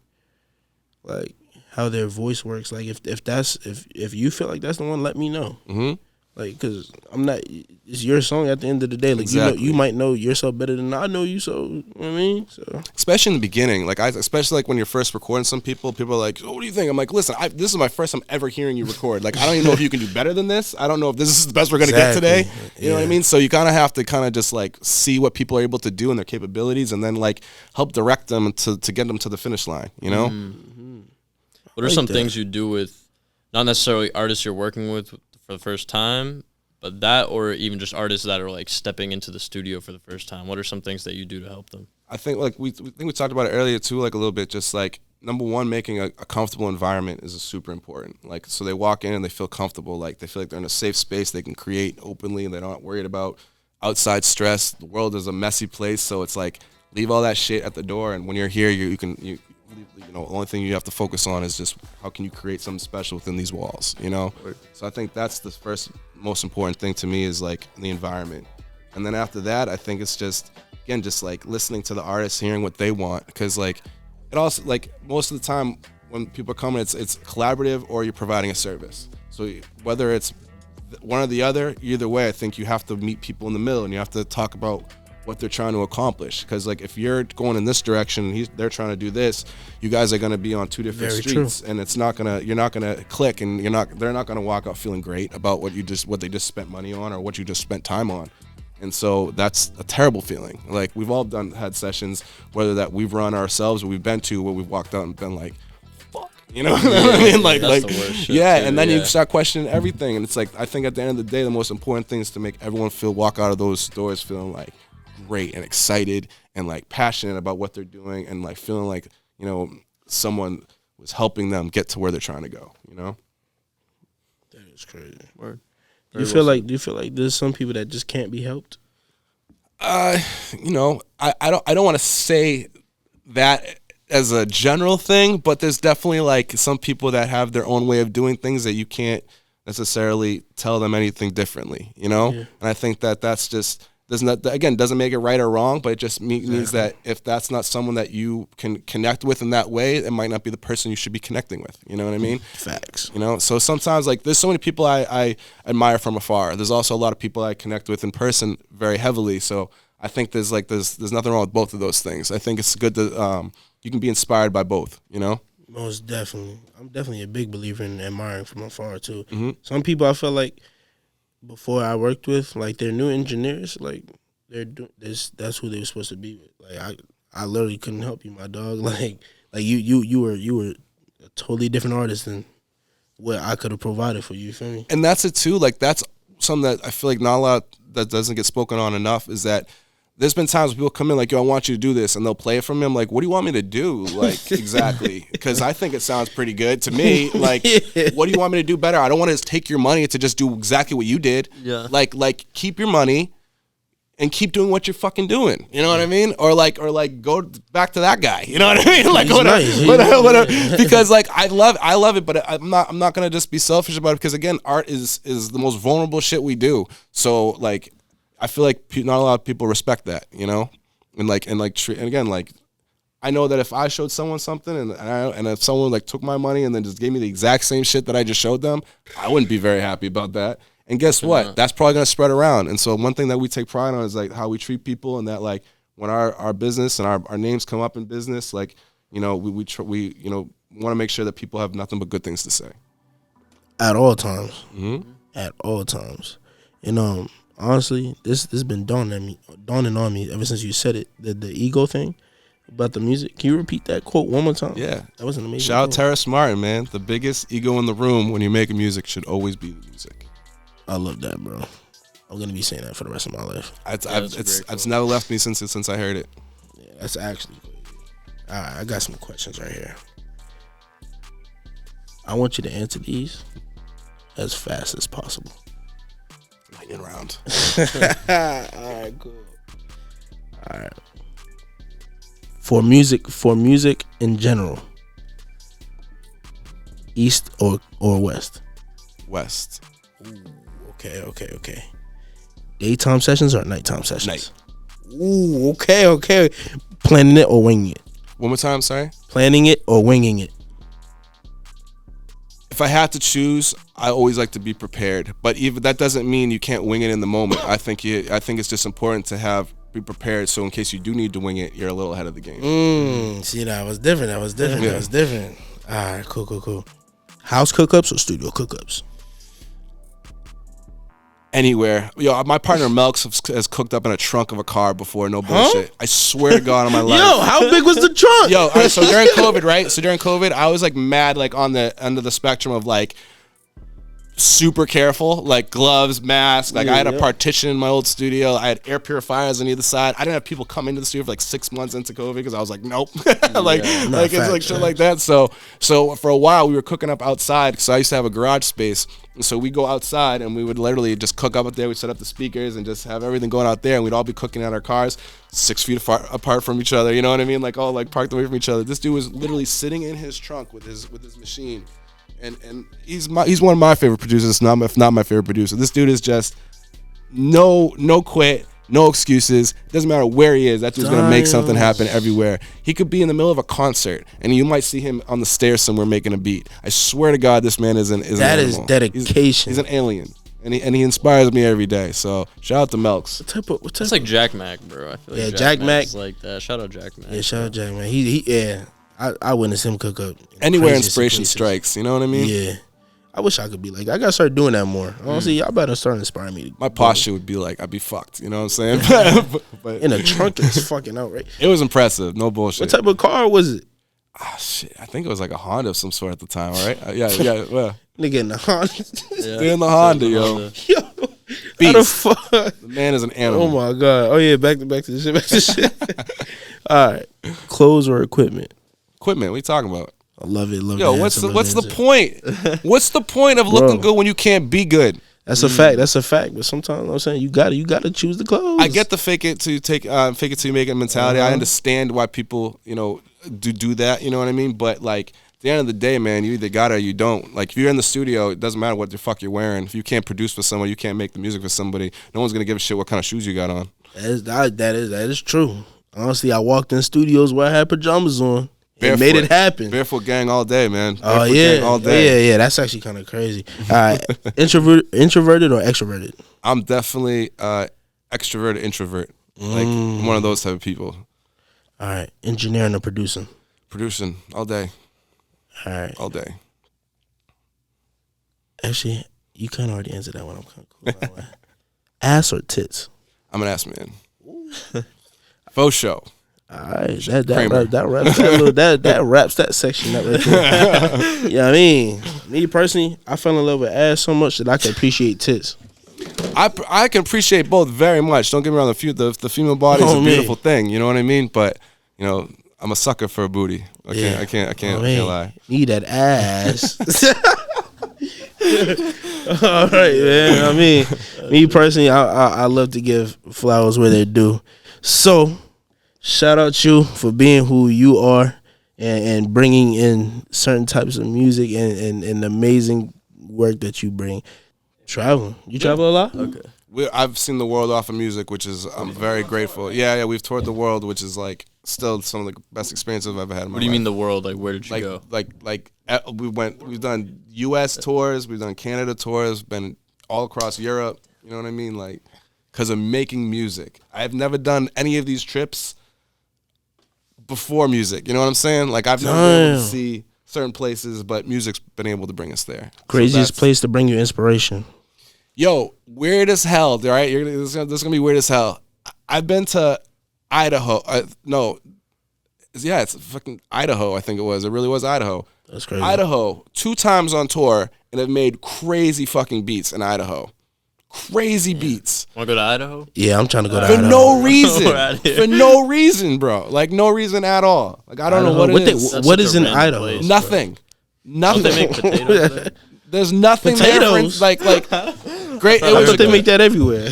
like, how their voice works. Like, if you feel like that's the one, let me know. Like, because it's your song at the end of the day. Like, exactly. you might know yourself better than I know you, so, you know what I mean? So, especially in the beginning, like, especially, like, when you're first recording some people are like, oh, what do you think? I'm like, listen, this is my first time ever hearing you record. Like, I don't even know if you can do better than this. I don't know if this is the best we're going to get today. You know what I mean? So you kind of have to kind of just, like, see what people are able to do and their capabilities, and then, like, help direct them to get them to the finish line, you know? What are some things you do with, not necessarily artists you're working with for the first time, But that, or even just artists that are like stepping into the studio for the first time, what are some things that you do to help them? I think like we talked about it earlier too, like a little bit, just like number one, making a comfortable environment is super important. Like, so they walk in and they feel comfortable, like they feel like they're in a safe space, they can create openly and they're not worried about outside stress. The world is a messy place, so it's like leave all that shit at the door, and when you're here, you know, the only thing you have to focus on is just how can you create something special within these walls, you know? Right. So I think that's the first most important thing to me is like the environment. And then after that, I think it's just, again, just like listening to the artists, hearing what they want. Because like, it also, like most of the time when people are coming, it's collaborative or you're providing a service. So whether it's one or the other, either way, I think you have to meet people in the middle and you have to talk about what they're trying to accomplish. Because like if you're going in this direction, they're trying to do this, you guys are going to be on two different streets, and you're not gonna click, and they're not gonna walk out feeling great about what they just spent money on or what you just spent time on. And so that's a terrible feeling. Like we've all had sessions, whether that we've run ourselves or we've been to, where we've walked out and been like, fuck, you know what I mean? Like, that's the worst shit yeah, too, and then you start questioning everything. And it's like, I think at the end of the day, the most important thing is to make everyone walk out of those doors feeling like great and excited and like passionate about what they're doing, and like feeling like, you know, someone was helping them get to where they're trying to go, you know? That is crazy. Word. Do you feel like there's some people that just can't be helped? You know, I don't want to say that as a general thing, but there's definitely like some people that have their own way of doing things that you can't necessarily tell them anything differently, you know? Yeah. And I think that's just, doesn't make it right or wrong, but it just means that if that's not someone that you can connect with in that way, it might not be the person you should be connecting with. You know what I mean? Facts. You know, so sometimes like there's so many people I admire from afar. There's also a lot of people I connect with in person very heavily. So I think there's nothing wrong with both of those things. I think it's good to you can be inspired by both. You know. Most definitely. I'm definitely a big believer in admiring from afar too. Mm-hmm. Some people I feel like, before I worked with, like they're new engineers, like that's who they were supposed to be with. Like I literally couldn't help you, my dog. Like you were a totally different artist than what I could have provided for you. You feel me? And that's it too. Like that's something that I feel like not a lot that doesn't get spoken on enough is that there's been times when people come in like, yo, I want you to do this, and they'll play it from me. I'm like, what do you want me to do? Like, exactly. Because I think it sounds pretty good to me. Like, what do you want me to do better? I don't want to take your money to just do exactly what you did. Yeah. Like keep your money and keep doing what you're fucking doing. You know what I mean? Or like go back to that guy. You know what I mean? Like whatever. Because like I love it, but I'm not gonna just be selfish about it, because again, art is the most vulnerable shit we do. So like, I feel like not a lot of people respect that, you know, and again, like, I know that if I showed someone something and if someone like took my money and then just gave me the exact same shit that I just showed them, I wouldn't be very happy about that. And guess what? That's probably gonna spread around. And so one thing that we take pride on is like how we treat people, and that like when our business and our names come up in business, like, you know, we you know, want to make sure that people have nothing but good things to say at all times. Mm-hmm. At all times, you know. Honestly, this has been dawning on me ever since you said it. The ego thing about the music. Can you repeat that quote one more time? Yeah, that was an amazing. Shout out Terrace Martin, man. The biggest ego in the room when you're making music should always be the music. I love that, bro. I'm gonna be saying that for the rest of my life. It's never left me since I heard it. Yeah, that's actually crazy. All right, I got some questions right here. I want you to answer these as fast as possible. Lightning round. All right, cool. All right. For music in general, East or West? West. Ooh, okay. Daytime sessions or nighttime sessions? Night. Ooh, okay. Planning it or winging it? One more time, sorry? Planning it or winging it? If I had to choose, I always like to be prepared. But even that doesn't mean you can't wing it in the moment. I think it's just important to be prepared, so in case you do need to wing it, you're a little ahead of the game. See, that was different. All right, cool. House cook-ups or studio cook-ups? Anywhere. Yo, my partner Melks has cooked up in a trunk of a car before, no bullshit. Huh? I swear to God on my life. Yo, how big was the trunk? Yo, all right, so during COVID, right? I was like mad, like on the end of the spectrum of like super careful, like gloves, mask. Like I had a partition in my old studio. I had air purifiers on either side. I didn't have people come into the studio for like 6 months into COVID because I was like, nope, like it's like shit like that. So for a while we were cooking up outside because I used to have a garage space. So we go outside and we would literally just cook up there. We set up the speakers and just have everything going out there, and we'd all be cooking at our cars 6 feet apart from each other. You know what I mean? Like all like parked away from each other. This dude was literally sitting in his trunk with his machine, and he's one of my favorite producers. If not my favorite producer. This dude is just no quit. No excuses. Doesn't matter where he is. That dude's gonna make something happen everywhere. He could be in the middle of a concert, and you might see him on the stairs somewhere making a beat. I swear to God, this man is an that animal. is dedication. He's an alien, and he inspires me every day. So shout out to Melks. What type It's like Jack Mack, bro. I feel like Jack Mack is like that. Shout out Jack Mack. Yeah, shout out Jack Mack. He I witnessed him cook up Anywhere inspiration strikes. You know what I mean? Yeah. I wish I could be like that. I gotta start doing that more. Honestly, y'all better start inspiring me. My posture would be like, I'd be fucked. You know what I'm saying? but in a trunk is fucking outright. It was impressive. No bullshit. What type of car was it? Ah, shit. I think it was like a Honda of some sort at the time, right? Yeah. Well, Nigga in the Honda. they're in the Honda, yo. Yo, how the Beast. fuck? The man is an animal. Oh my god. Oh yeah, back to the shit. Back to the shit. All right, clothes or equipment? Equipment. What are you talking about? I love it. Yo, what's the point? What's the point of looking good when you can't be good? That's a fact. That's a fact. But sometimes I'm saying you gotta choose the clothes. I get the fake it till you make it mentality. I understand why people do that. You know what I mean? But like at the end of the day, man, you either got it or you don't. Like if you're in the studio, it doesn't matter what the fuck you're wearing. If you can't produce for someone, you can't make the music for somebody. No one's gonna give a shit what kind of shoes you got on. That is true. Honestly, I walked in studios where I had pajamas on. Barefoot. It made it happen. Barefoot gang all day, man. Oh Gang all day. Yeah. That's actually kind of crazy. All right, introverted or extroverted? I'm definitely extroverted, introvert. Like I'm one of those type of people. All right, engineering or producing? Producing all day. All right, all day. Actually, you kind of already answered that one. I'm kind of cool. Ass or tits? I'm an ass man. Faux show. All right, that wraps that section up right there. You know what I mean? Me personally, I fell in love with ass so much that I can appreciate tits. I can appreciate both very much. Don't get me wrong, the female body is a beautiful thing. You know what I mean? But I'm a sucker for a booty. I can't lie. Need that ass. All right, man. I mean, me personally, I love to give flowers where they're due. So, shout out you for being who you are and bringing in certain types of music and amazing work that you bring. Travel. You travel a lot? Okay. I've seen the world off of music, which is I'm very grateful. Yeah, we've toured the world, which is like still some of the best experiences I've ever had in my life. What do you mean the world? Like where did you go? We've done US tours, we've done Canada tours, been all across Europe, you know what I mean? Like because of making music. I've never done any of these trips before music, you know what I'm saying? Like I've never been able to see certain places, but music's been able to bring us there. Craziest place to bring you inspiration. Yo, weird as hell, all right? This is gonna be weird as hell. I've been to Idaho. It's fucking Idaho, I think it was. It really was Idaho. That's crazy. Idaho, 2 times on tour, and have made crazy fucking beats in Idaho. Crazy beats. Want to go to Idaho? Yeah, I'm trying to go to For Idaho. no reason. For no reason, bro. Like, no reason at all. Like, I don't know what it is. What is in Idaho? Place, nothing. Don't they make potatoes there? There's nothing Potatoes? there. Like great. I thought they make that everywhere.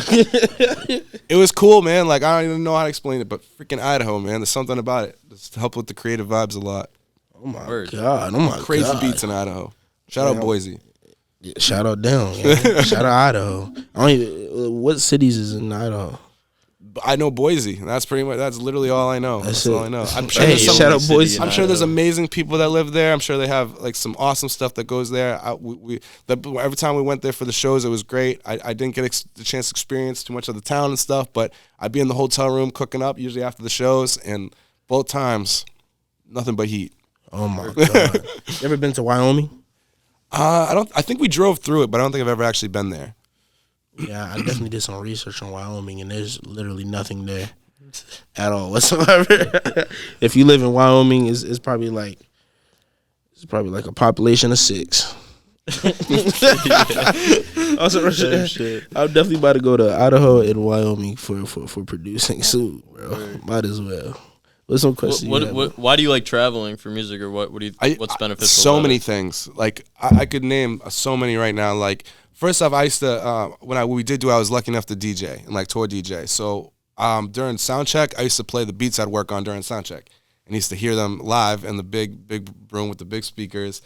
It was cool, man. Like, I don't even know how to explain it, but freaking Idaho, man. There's something about it. Just help with the creative vibes a lot. Oh, my God. Oh, my God. Crazy beats in Idaho. Shout out Boise. Yeah, shout out down. Yeah. Shout out Idaho. What cities is in Idaho? I know Boise. That's literally all I know. That's all I know. I'm sure shout out Boise. I'm sure there's amazing people that live there. I'm sure they have like some awesome stuff that goes there. Every time we went there for the shows, it was great. I didn't get the chance to experience too much of the town and stuff, but I'd be in the hotel room cooking up usually after the shows, and both times, nothing but heat. Oh my God! You ever been to Wyoming? I think we drove through it, but I don't think I've ever actually been there. Yeah, I definitely did some research on Wyoming, and there's literally nothing there at all whatsoever. If you live in Wyoming, it's probably like a population of 6. Also, I'm definitely about to go to Idaho and Wyoming for producing soon, bro. Might as well. What's some questions? Why do you like traveling for music, or what's beneficial? So many things. Like I could name so many right now. Like first off, I used to I was lucky enough to DJ and like tour DJ. So during sound check, I used to play the beats I'd work on during sound check, and used to hear them live in the big room with the big speakers.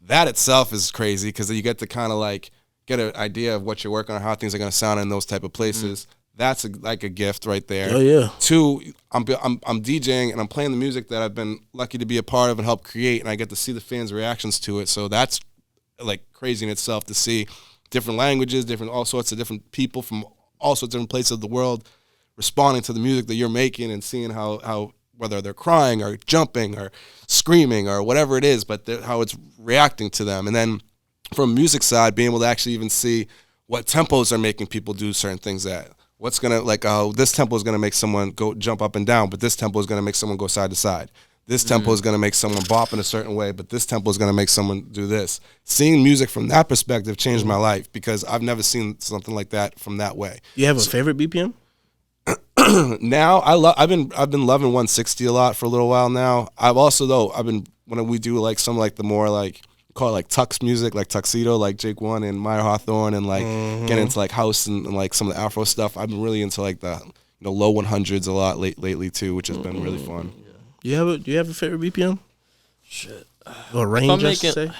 That itself is crazy because you get to kind of like get an idea of what you're working on, how things are going to sound in those type of places. That's like a gift right there. Oh yeah. 2, I'm DJing and I'm playing the music that I've been lucky to be a part of and help create, and I get to see the fans' reactions to it. So that's like crazy in itself to see different languages, all sorts of different people from all sorts of different places of the world responding to the music that you're making and seeing how whether they're crying or jumping or screaming or whatever it is, but how it's reacting to them. And then from music side, being able to actually even see what tempos are making people do certain things at. What's going to, this tempo is going to make someone go jump up and down, but this tempo is going to make someone go side to side. This tempo is going to make someone bop in a certain way, but this tempo is going to make someone do this. Seeing music from that perspective changed my life because I've never seen something like that from that way. You have a favorite BPM? Now I've been loving 160 a lot for a little while now. I've also when we do like some like the more like call it like tux music, like tuxedo, like Jake One and Meyer Hawthorne, and like get into like house and like some of the Afro stuff. I've been really into like the low 100s a lot lately too, which has been really fun. Do you have a favorite BPM? Shit. Or range, I should say?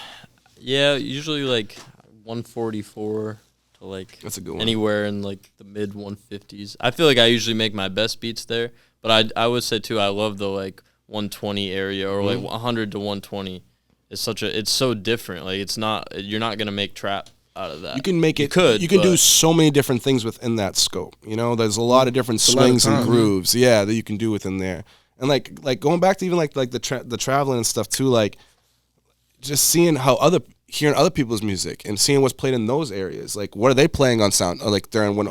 Yeah, usually like 144 to like that's a good one. Anywhere in like the mid 150s. I feel like I usually make my best beats there, but I would say too I love the like 120 area or like 100 to 120. It's so different. Like you're not gonna make trap out of that. You can make it. You can do so many different things within that scope. There's a lot of different swings and grooves. That you can do within there. And like going back to even like the traveling and stuff too. Like just seeing hearing other people's music and seeing what's played in those areas. Like what are they playing on sound? Or like during when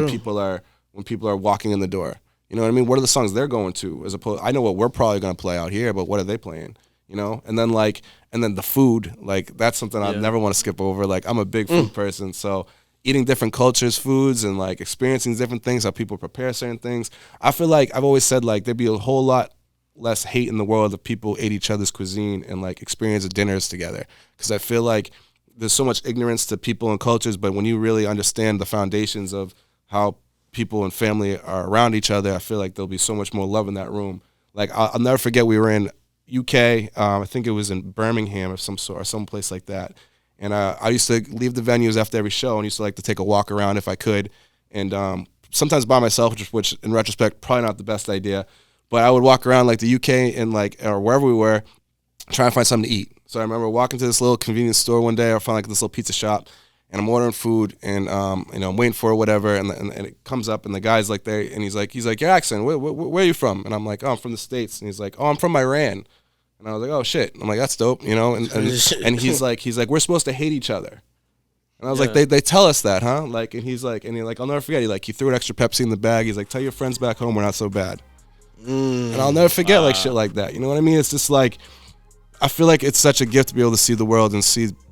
people are walking in the door. You know what I mean? What are the songs they're going to? As opposed, I know what we're probably gonna play out here, but what are they playing? And then the food, like that's something I never want to skip over. Like I'm a big food person, so eating different cultures, foods, and like experiencing different things, how people prepare certain things. I feel like I've always said like there'd be a whole lot less hate in the world if people ate each other's cuisine and like experienced dinners together. Because I feel like there's so much ignorance to people and cultures, but when you really understand the foundations of how people and family are around each other, I feel like there'll be so much more love in that room. Like I'll never forget we were in UK, I think it was in Birmingham or some place like that. And I used to leave the venues after every show and used to like to take a walk around if I could. And sometimes by myself, which in retrospect, probably not the best idea. But I would walk around like the UK and or wherever we were, trying to find something to eat. So I remember walking to this little convenience store one day, I found like this little pizza shop, and I'm ordering food, and I'm waiting for it, whatever, and it comes up, and the guy's like there, and he's like, your accent, where are you from? And I'm like, oh, I'm from the States, and he's like, oh, I'm from Iran, and I was like, oh shit, I'm like, that's dope, and he's like, we're supposed to hate each other, and I was like, they tell us that, huh? Like, and he's like, I'll never forget, he threw an extra Pepsi in the bag, he's like, tell your friends back home we're not so bad, and I'll never forget like shit like that, you know what I mean? It's just like, I feel like it's such a gift to be able to see the world and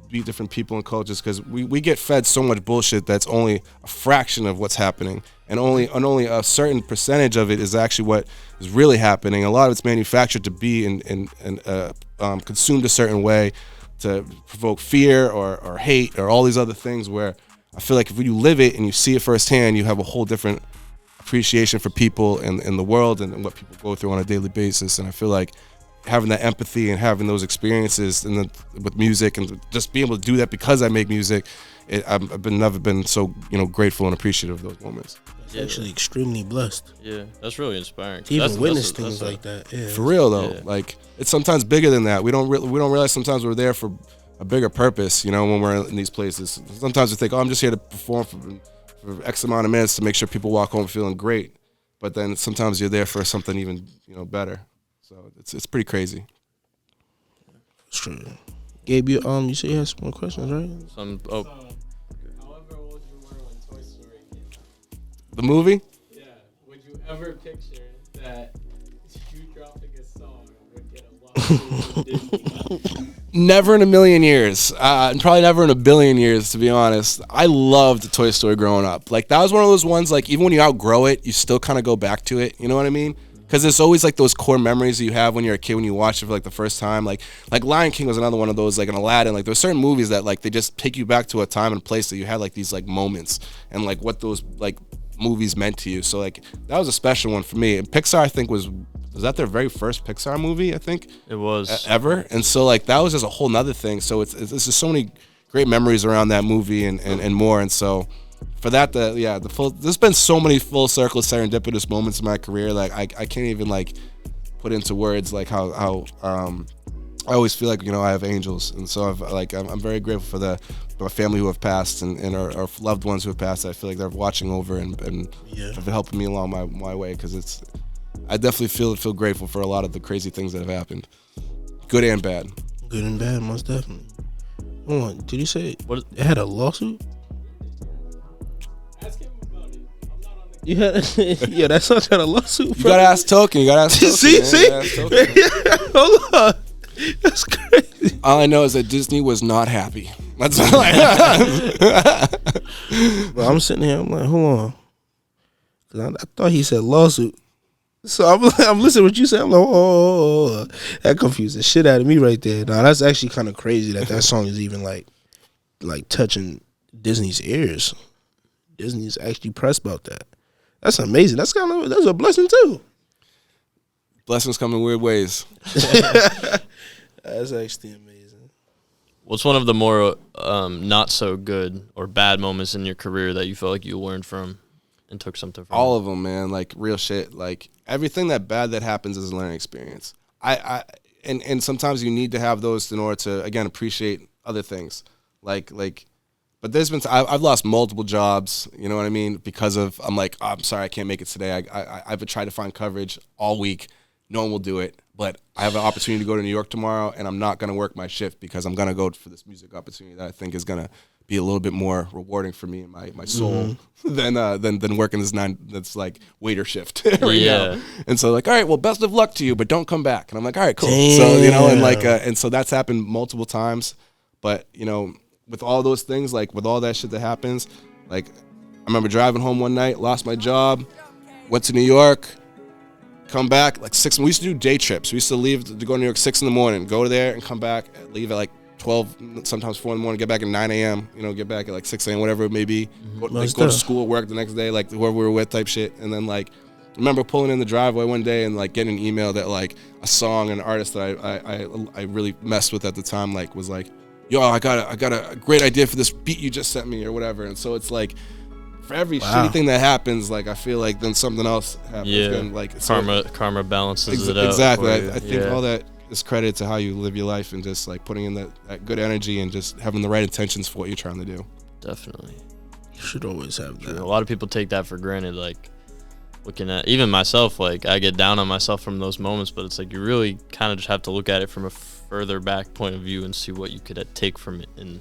be different people and cultures, because we get fed so much bullshit that's only a fraction of what's happening, and only a certain percentage of it is actually what is really happening. A lot of it's manufactured to be and consumed a certain way to provoke fear or hate or all these other things, where I feel like if you live it and you see it firsthand, you have a whole different appreciation for people and the world and what people go through on a daily basis. And I feel like having that empathy and having those experiences with music and just being able to do that because I make music, I've never been so grateful and appreciative of those moments. Actually extremely blessed. Yeah, that's really inspiring. To even witness things like that. Yeah. For real though, like it's sometimes bigger than that. We don't realize sometimes we're there for a bigger purpose. When we're in these places, sometimes we think, oh, I'm just here to perform for X amount of minutes to make sure people walk home feeling great. But then sometimes you're there for something even better. So it's pretty crazy. It's true. Gabe, you said you had some more questions, right? However old you were when Toy Story came out. The movie? Yeah. Would you ever picture that you dropping a song would get a lot of Disney? Never in a million years, and probably never in a billion years, to be honest. I loved Toy Story growing up. Like, that was one of those ones, like, even when you outgrow it, you still kind of go back to it. You know what I mean? Because there's always, like, those core memories that you have when you're a kid, when you watch it for, like, the first time. Like Lion King was another one of those, like, in Aladdin. Like, there's certain movies that, like, they just take you back to a time and place that you had, like, these, like, moments and, like, what those, like, movies meant to you. So, like, that was a special one for me. And Pixar, I think, was that their very first Pixar movie, I think? It was. Ever. And so, like, that was just a whole nother thing. So it's just so many great memories around that movie and more. And so for that, there's been so many full circle serendipitous moments in my career. Like, I can't even, like, put into words, like, how I always feel like, I have angels. And so I'm very grateful for my family who have passed and our loved ones who have passed. I feel like they're watching over and have been helping me along my way, because I definitely feel grateful for a lot of the crazy things that have happened, good and bad. Good and bad, most definitely. Hold on, did you say What? it had a lawsuit? Ask him about it. I'm not on the. You had, yeah, that song had a lawsuit. You gotta ask Token. See? You gotta ask Token. Hold on, that's crazy. All I know is that Disney was not happy. That's all I know. But I'm sitting here, I'm like, hold on, 'cause I thought he said lawsuit. So I'm listening to what you said. I'm like, oh, that confused the shit out of me right there. Now that's actually kind of crazy that song is even like touching Disney's ears. Disney's actually pressed about that. That's amazing. That's a blessing too. Blessings come in weird ways. That's actually amazing. What's one of the more not so good or bad moments in your career that you felt like you learned from and took something from? All of them, man. Like, real shit. Like, everything bad that happens is a learning experience. And sometimes you need to have those in order to, again, appreciate other things. Like, but there's been I've lost multiple jobs. You know what I mean? Because of I'm like, oh, I'm sorry, I can't make it today. I've tried to find coverage all week. No one will do it. But I have an opportunity to go to New York tomorrow, and I'm not gonna work my shift because I'm gonna go for this music opportunity that I think is gonna be a little bit more rewarding for me and my soul than working this that's like waiter shift right now. And so, like, all right, well, best of luck to you, but don't come back. And I'm like, all right, cool. Damn. So, and like, and so that's happened multiple times. But, with all those things, like with all that shit that happens, like, I remember driving home one night, lost my job, went to New York, come back, like we used to do day trips. We used to leave to go to New York 6 a.m, go there and come back, leave at like 12, sometimes 4 a.m, get back at 9 a.m, get back at like 6 a.m, whatever it may be. Go to school, work the next day, like whoever we were with type shit. And then, like, I remember pulling in the driveway one day and, like, getting an email that, like, a song and an artist that I really messed with at the time, like, was like, yo, I got a great idea for this beat you just sent me or whatever. And so it's like, for every shitty thing that happens, like, I feel like then something else happens. Yeah, and, like, karma balances it out. Exactly. I think all that is credit to how you live your life and just, like, putting in that good energy and just having the right intentions for what you're trying to do. Definitely. You should always have that. A lot of people take that for granted, like, looking at, even myself, like, I get down on myself from those moments, but it's like you really kind of just have to look at it from a further back point of view and see what you could take from it and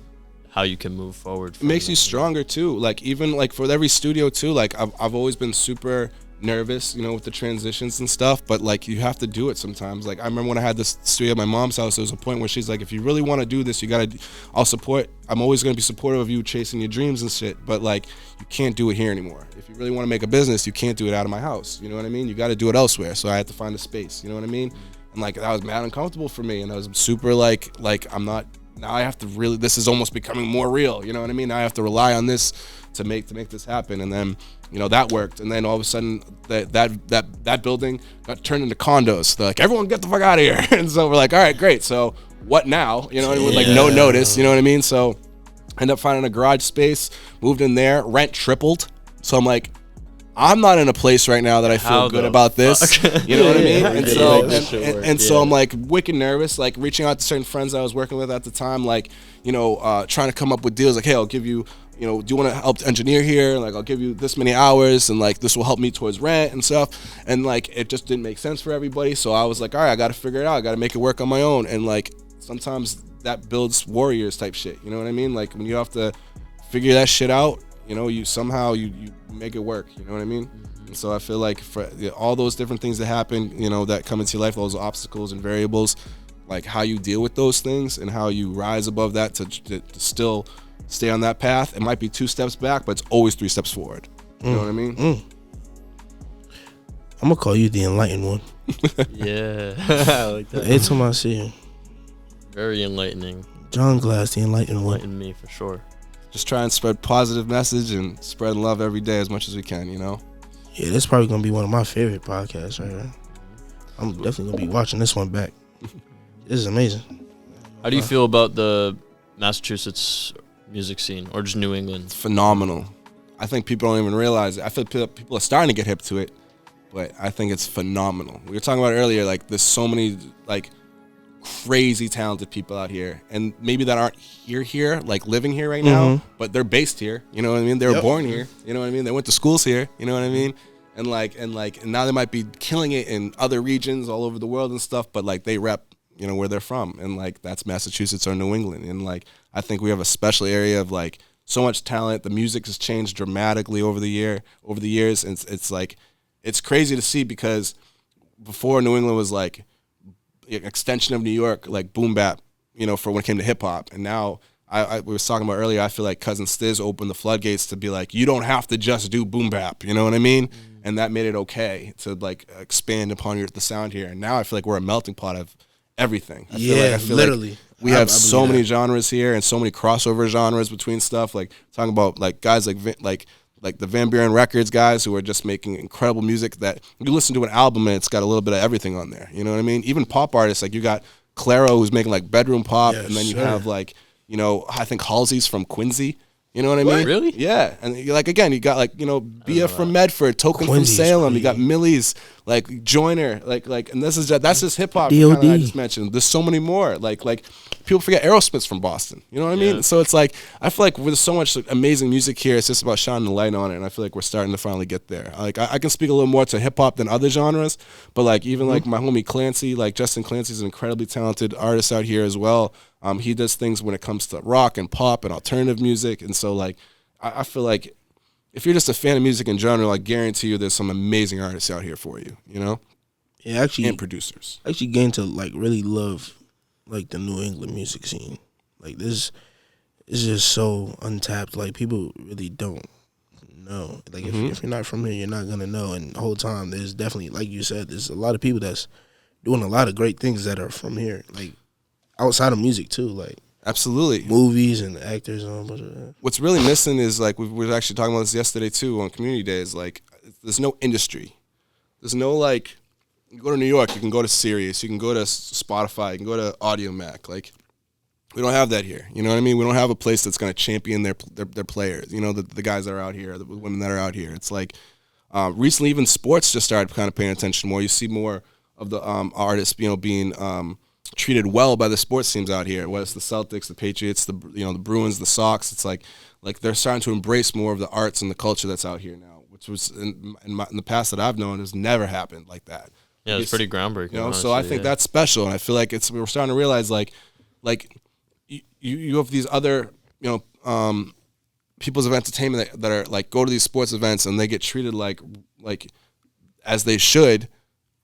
how you can move forward. It makes you stronger too. Like, even like for every studio too, like I've always been super nervous, with the transitions and stuff, but like you have to do it sometimes. Like, I remember when I had this studio at my mom's house, there was a point where she's like, if you really want to do this, I'm always going to be supportive of you chasing your dreams and shit, but like, you can't do it here anymore. If you really want to make a business, you can't do it out of my house. You know what I mean? You got to do it elsewhere. So I had to find a space, you know what I mean? And like, that was mad uncomfortable for me. And I was super like I'm not, now I have to really, this is almost becoming more real. You know what I mean? Now I have to rely on this to make this happen. And then, that worked. And then all of a sudden that building got turned into condos. They're like, everyone get the fuck out of here. And so we're like, all right, great. So what now? With like no notice, you know what I mean? So I ended up finding a garage space, moved in there, rent tripled. So I'm like, I'm not in a place right now that I feel good about this. You know what I mean? And so I'm like wicked nervous, like reaching out to certain friends I was working with at the time, like, trying to come up with deals like, hey, I'll give you, do you want to help engineer here? Like, I'll give you this many hours and like this will help me towards rent and stuff. And like, it just didn't make sense for everybody. So I was like, all right, I got to figure it out. I got to make it work on my own. And like, sometimes that builds warriors type shit. You know what I mean? Like, when you have to figure that shit out, you somehow you make it work. You know what I mean? And so I feel like for all those different things that happen, that come into your life, those obstacles and variables, like how you deal with those things and how you rise above that to still stay on that path. It might be 2 steps back, but it's always 3 steps forward. You know what I mean? I'm gonna call you the enlightened one. Yeah, I like that. Every time I see him, Very enlightening. Jon Glass, the enlightened one. Enlightened me for sure. Just try and spread positive message and spread love every day as much as we can, you know? Yeah, this is probably gonna be one of my favorite podcasts right here. I'm definitely gonna be watching this one back. This is amazing. How do you feel about the Massachusetts music scene or just New England? It's phenomenal. I think people don't even realize it. I feel people are starting to get hip to it, but I think it's phenomenal. We were talking about it earlier, like there's so many like crazy talented people out here, and maybe that aren't here, like living here right now, but they're based here. You know what I mean? They were born here. You know what I mean? They went to schools here. You know what I mean? And now they might be killing it in other regions all over the world and stuff, but like they rep, you know, where they're from, and like that's Massachusetts or New England, and like I think we have a special area of like so much talent. The music has changed dramatically over the years, and it's like it's crazy to see because before New England was like an extension of New York, like boom bap, you know, for when it came to hip hop, and now we was talking about earlier. I feel like Cousin Stiz opened the floodgates to be like, you don't have to just do boom bap, you know what I mean? And that made it okay to like expand upon the sound here. And now I feel like we're a melting pot of everything. I feel literally. Like we have so many genres here and so many crossover genres between stuff. Like talking about like guys like the Van Buren Records guys who are just making incredible music that you listen to an album and it's got a little bit of everything on there. You know what I mean? Even pop artists, like you got Claro who's making like bedroom pop, and then you have like, you know, I think Halsey's from Quincy. You know what I mean? Really? Yeah. And you like again, you got like, you know, Bia from Medford, Token from Salem, you got Millie's, like Joyner, like and that's just hip hop I just mentioned. There's so many more. Like people forget Aerosmith's from Boston. You know what I mean? So it's like I feel like there's so much amazing music here. It's just about shining the light on it, and I feel like we're starting to finally get there. Like I can speak a little more to hip hop than other genres, but like even like my homie Clancy, like Justin Clancy's an incredibly talented artist out here as well. He does things when it comes to rock and pop and alternative music, and so like I feel like if you're just a fan of music in general, I guarantee you there's some amazing artists out here for you, you know? Yeah, actually, and producers. I actually gained to like really love like the New England music scene. Like this is just so untapped. Like people really don't know. Like if you're not from here, you're not gonna know. And the whole time there's definitely, like you said, there's a lot of people that's doing a lot of great things that are from here. Like outside of music too, like absolutely movies and actors and all bunch of that. What's really missing is like we were actually talking about this yesterday too on community days. Like there's no industry. There's no like you go to New York, you can go to Sirius, you can go to Spotify, you can go to Audio Mac. Like we don't have that here. You know what I mean? We don't have a place that's going to champion their players. You know, the guys that are out here, the women that are out here. It's like recently even sports just started kind of paying attention more. You see more of the artists, you know, being treated well by the sports teams out here, whether it's the Celtics, the Patriots, the Bruins, the Sox. It's like they're starting to embrace more of the arts and the culture that's out here now, which was in the past that I've known has never happened like that. Yeah, it's pretty groundbreaking. You know, honestly, so I think that's special, and I feel like we're starting to realize like you have these other peoples of entertainment that are like go to these sports events and they get treated like as they should.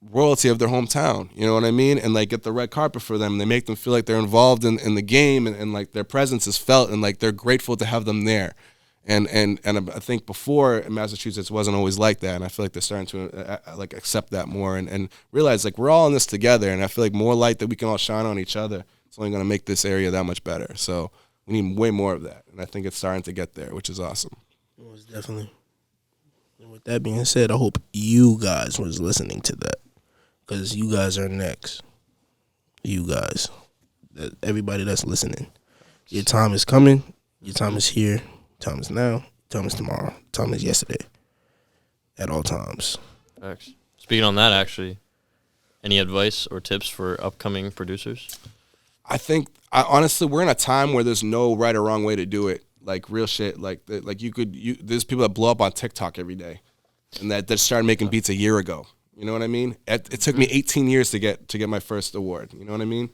Royalty of their hometown, you know what I mean? And like get the red carpet for them. They make them feel like they're involved in the game and like their presence is felt and like they're grateful to have them there. And I think before in Massachusetts wasn't always like that, and I feel like they're starting to like accept that more and realize like we're all in this together, and I feel like more light that we can all shine on each other, it's only going to make this area that much better. So we need way more of that, and I think it's starting to get there, which is awesome. Most definitely. And with that being said, I hope you guys was listening to that. Because you guys are next. You guys. Everybody that's listening. Your time is coming. Your time is here. Time is now. Time is tomorrow. Time is yesterday. At all times. Thanks. Speaking on that, actually, any advice or tips for upcoming producers? I think, honestly, we're in a time where there's no right or wrong way to do it. Like, real shit. Like there's people that blow up on TikTok every day. And that started making beats a year ago. You know what I mean? It took me 18 years to get my first award. You know what I mean?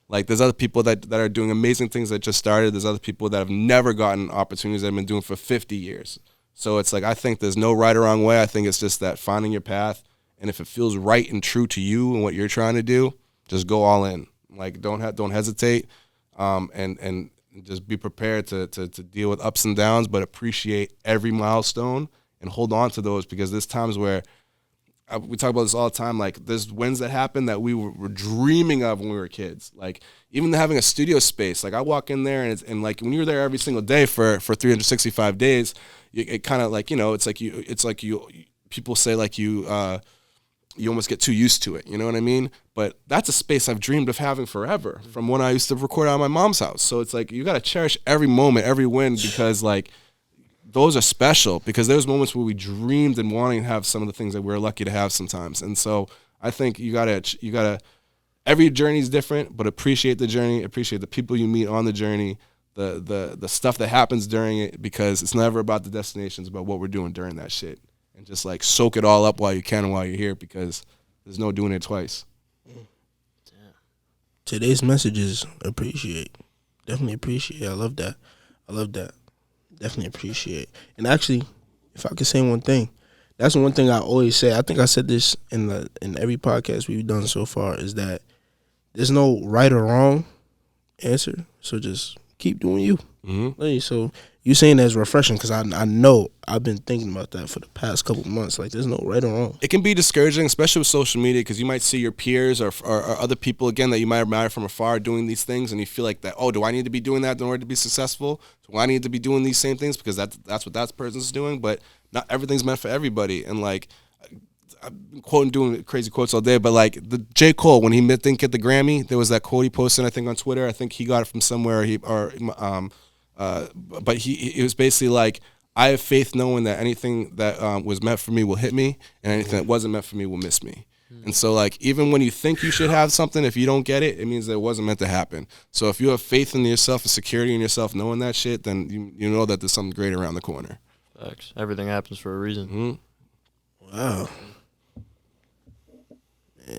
Like there's other people that are doing amazing things that just started. There's other people that have never gotten opportunities that have been doing for 50 years. So it's like I think there's no right or wrong way. I think it's just that finding your path, and if it feels right and true to you and what you're trying to do, just go all in. Like don't hesitate, and just be prepared to deal with ups and downs, but appreciate every milestone and hold on to those, because there's times where we talk about this all the time. Like there's wins that happen that we were dreaming of when we were kids. Like even having a studio space. Like I walk in there and like when you're there every single day for 365 days, it kind of like, you know, it's like you people say like you almost get too used to it. You know what I mean? But that's a space I've dreamed of having forever from when I used to record out of my mom's house. So it's like you got to cherish every moment, every win, because like those are special, because there's moments where we dreamed and wanting to have some of the things that we're lucky to have sometimes. And so I think you gotta every journey is different, but appreciate the journey, appreciate the people you meet on the journey, the stuff that happens during it, because it's never about the destinations, about what we're doing during that shit. And just like soak it all up while you can and while you're here, because there's no doing it twice. Today's message is appreciate. Definitely appreciate. I love that. Definitely appreciate. And actually, if I could say one thing, that's one thing I always say. I think I said this in every podcast we've done so far, is that there's no right or wrong answer. So just keep doing you. Mm-hmm. So you saying that's refreshing, because I know I've been thinking about that for the past couple months. Like there's no right or wrong. It can be discouraging, especially with social media, because you might see your peers or other people, again, that you might admire from afar doing these things, and you feel like that, oh, do I need to be doing that in order to be successful? Do I need to be doing these same things because that's what that person's doing? But not everything's meant for everybody. And like, I've been quoting, doing crazy quotes all day, but like the J Cole, when he didn't get the Grammy, there was that quote he posted, I think on Twitter. I think he got it from somewhere. But it was basically like, I have faith knowing that anything that was meant for me will hit me, and anything that wasn't meant for me will miss me. And so like, even when you think you should have something, if you don't get it, it means that it wasn't meant to happen. So if you have faith in yourself and security in yourself, knowing that shit, then you know that there's something great around the corner. Facts. Everything happens for a reason. Wow.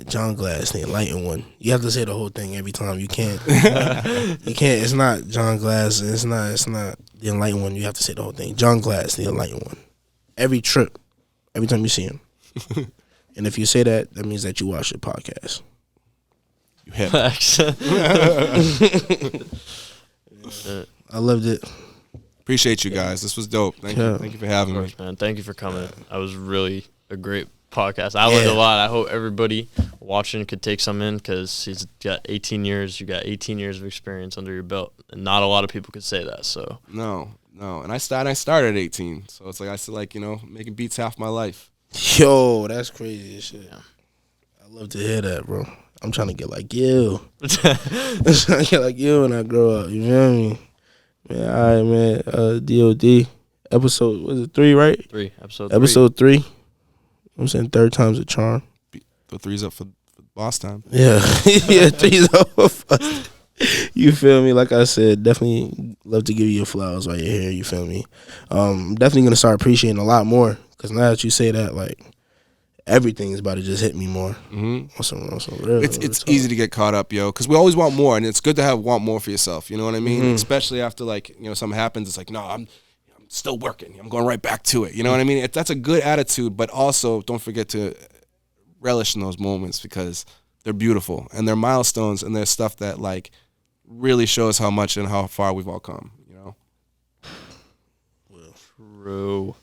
Jon Glass, the enlightened one. You have to say the whole thing every time. You can't. You can't. It's not Jon Glass. It's not the enlightened one. You have to say the whole thing. Jon Glass, the enlightened one. Every trip, every time you see him. And if you say that, that means that you watch the podcast. You have. Facts. I loved it. Appreciate you guys. This was dope. Thank you for having me. Man, thank you for coming. That was really a great podcast. I learned a lot. I hope everybody watching could take some in, because he's got 18 years. You got 18 years of experience under your belt, and not a lot of people could say that. So no. And I started at 18, so it's like I said, like, you know, making beats half my life. Yo, that's crazy as shit. I love to hear that, bro. I'm trying to get like you. I'm trying to get like you when I grow up. You feel me? Man, all right, man. DOD episode, was it 3, right? 3, episode 3. I'm saying 3rd time's a charm. The 3's up for boss time. Yeah. Yeah, 3's up for boss. You feel me? Like I said, definitely love to give you your flowers while you're here. You feel me? I'm definitely going to start appreciating a lot more, because now that you say that, like, everything is about to just hit me more. Mm-hmm. It's easy to get caught up, yo, because we always want more, and it's good to want more for yourself. You know what I mean? Mm-hmm. Especially after, like, you know, something happens. It's like, no, I'm still working. I'm going right back to it. You know what I mean? That's a good attitude, but also don't forget to relish in those moments, because they're beautiful and they're milestones, and they're stuff that like really shows how much and how far we've all come. You know. True.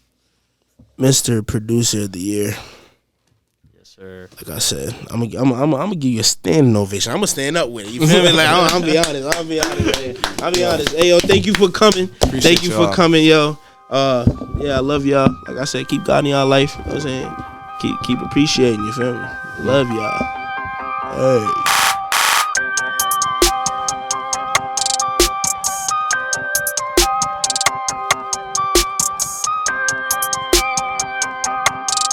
Mr. Producer of the Year. Yes, sir. Like I said, I'm gonna give you a standing ovation. I'm gonna stand up with it. You feel me? Like I'll be honest. I'll be honest. Hey, yo, thank you for coming. Thank you for coming, yo. Yeah, I love y'all. Like I said, keep God in y'all life. You know what I'm saying? Keep appreciating. You feel me? Love y'all. Hey.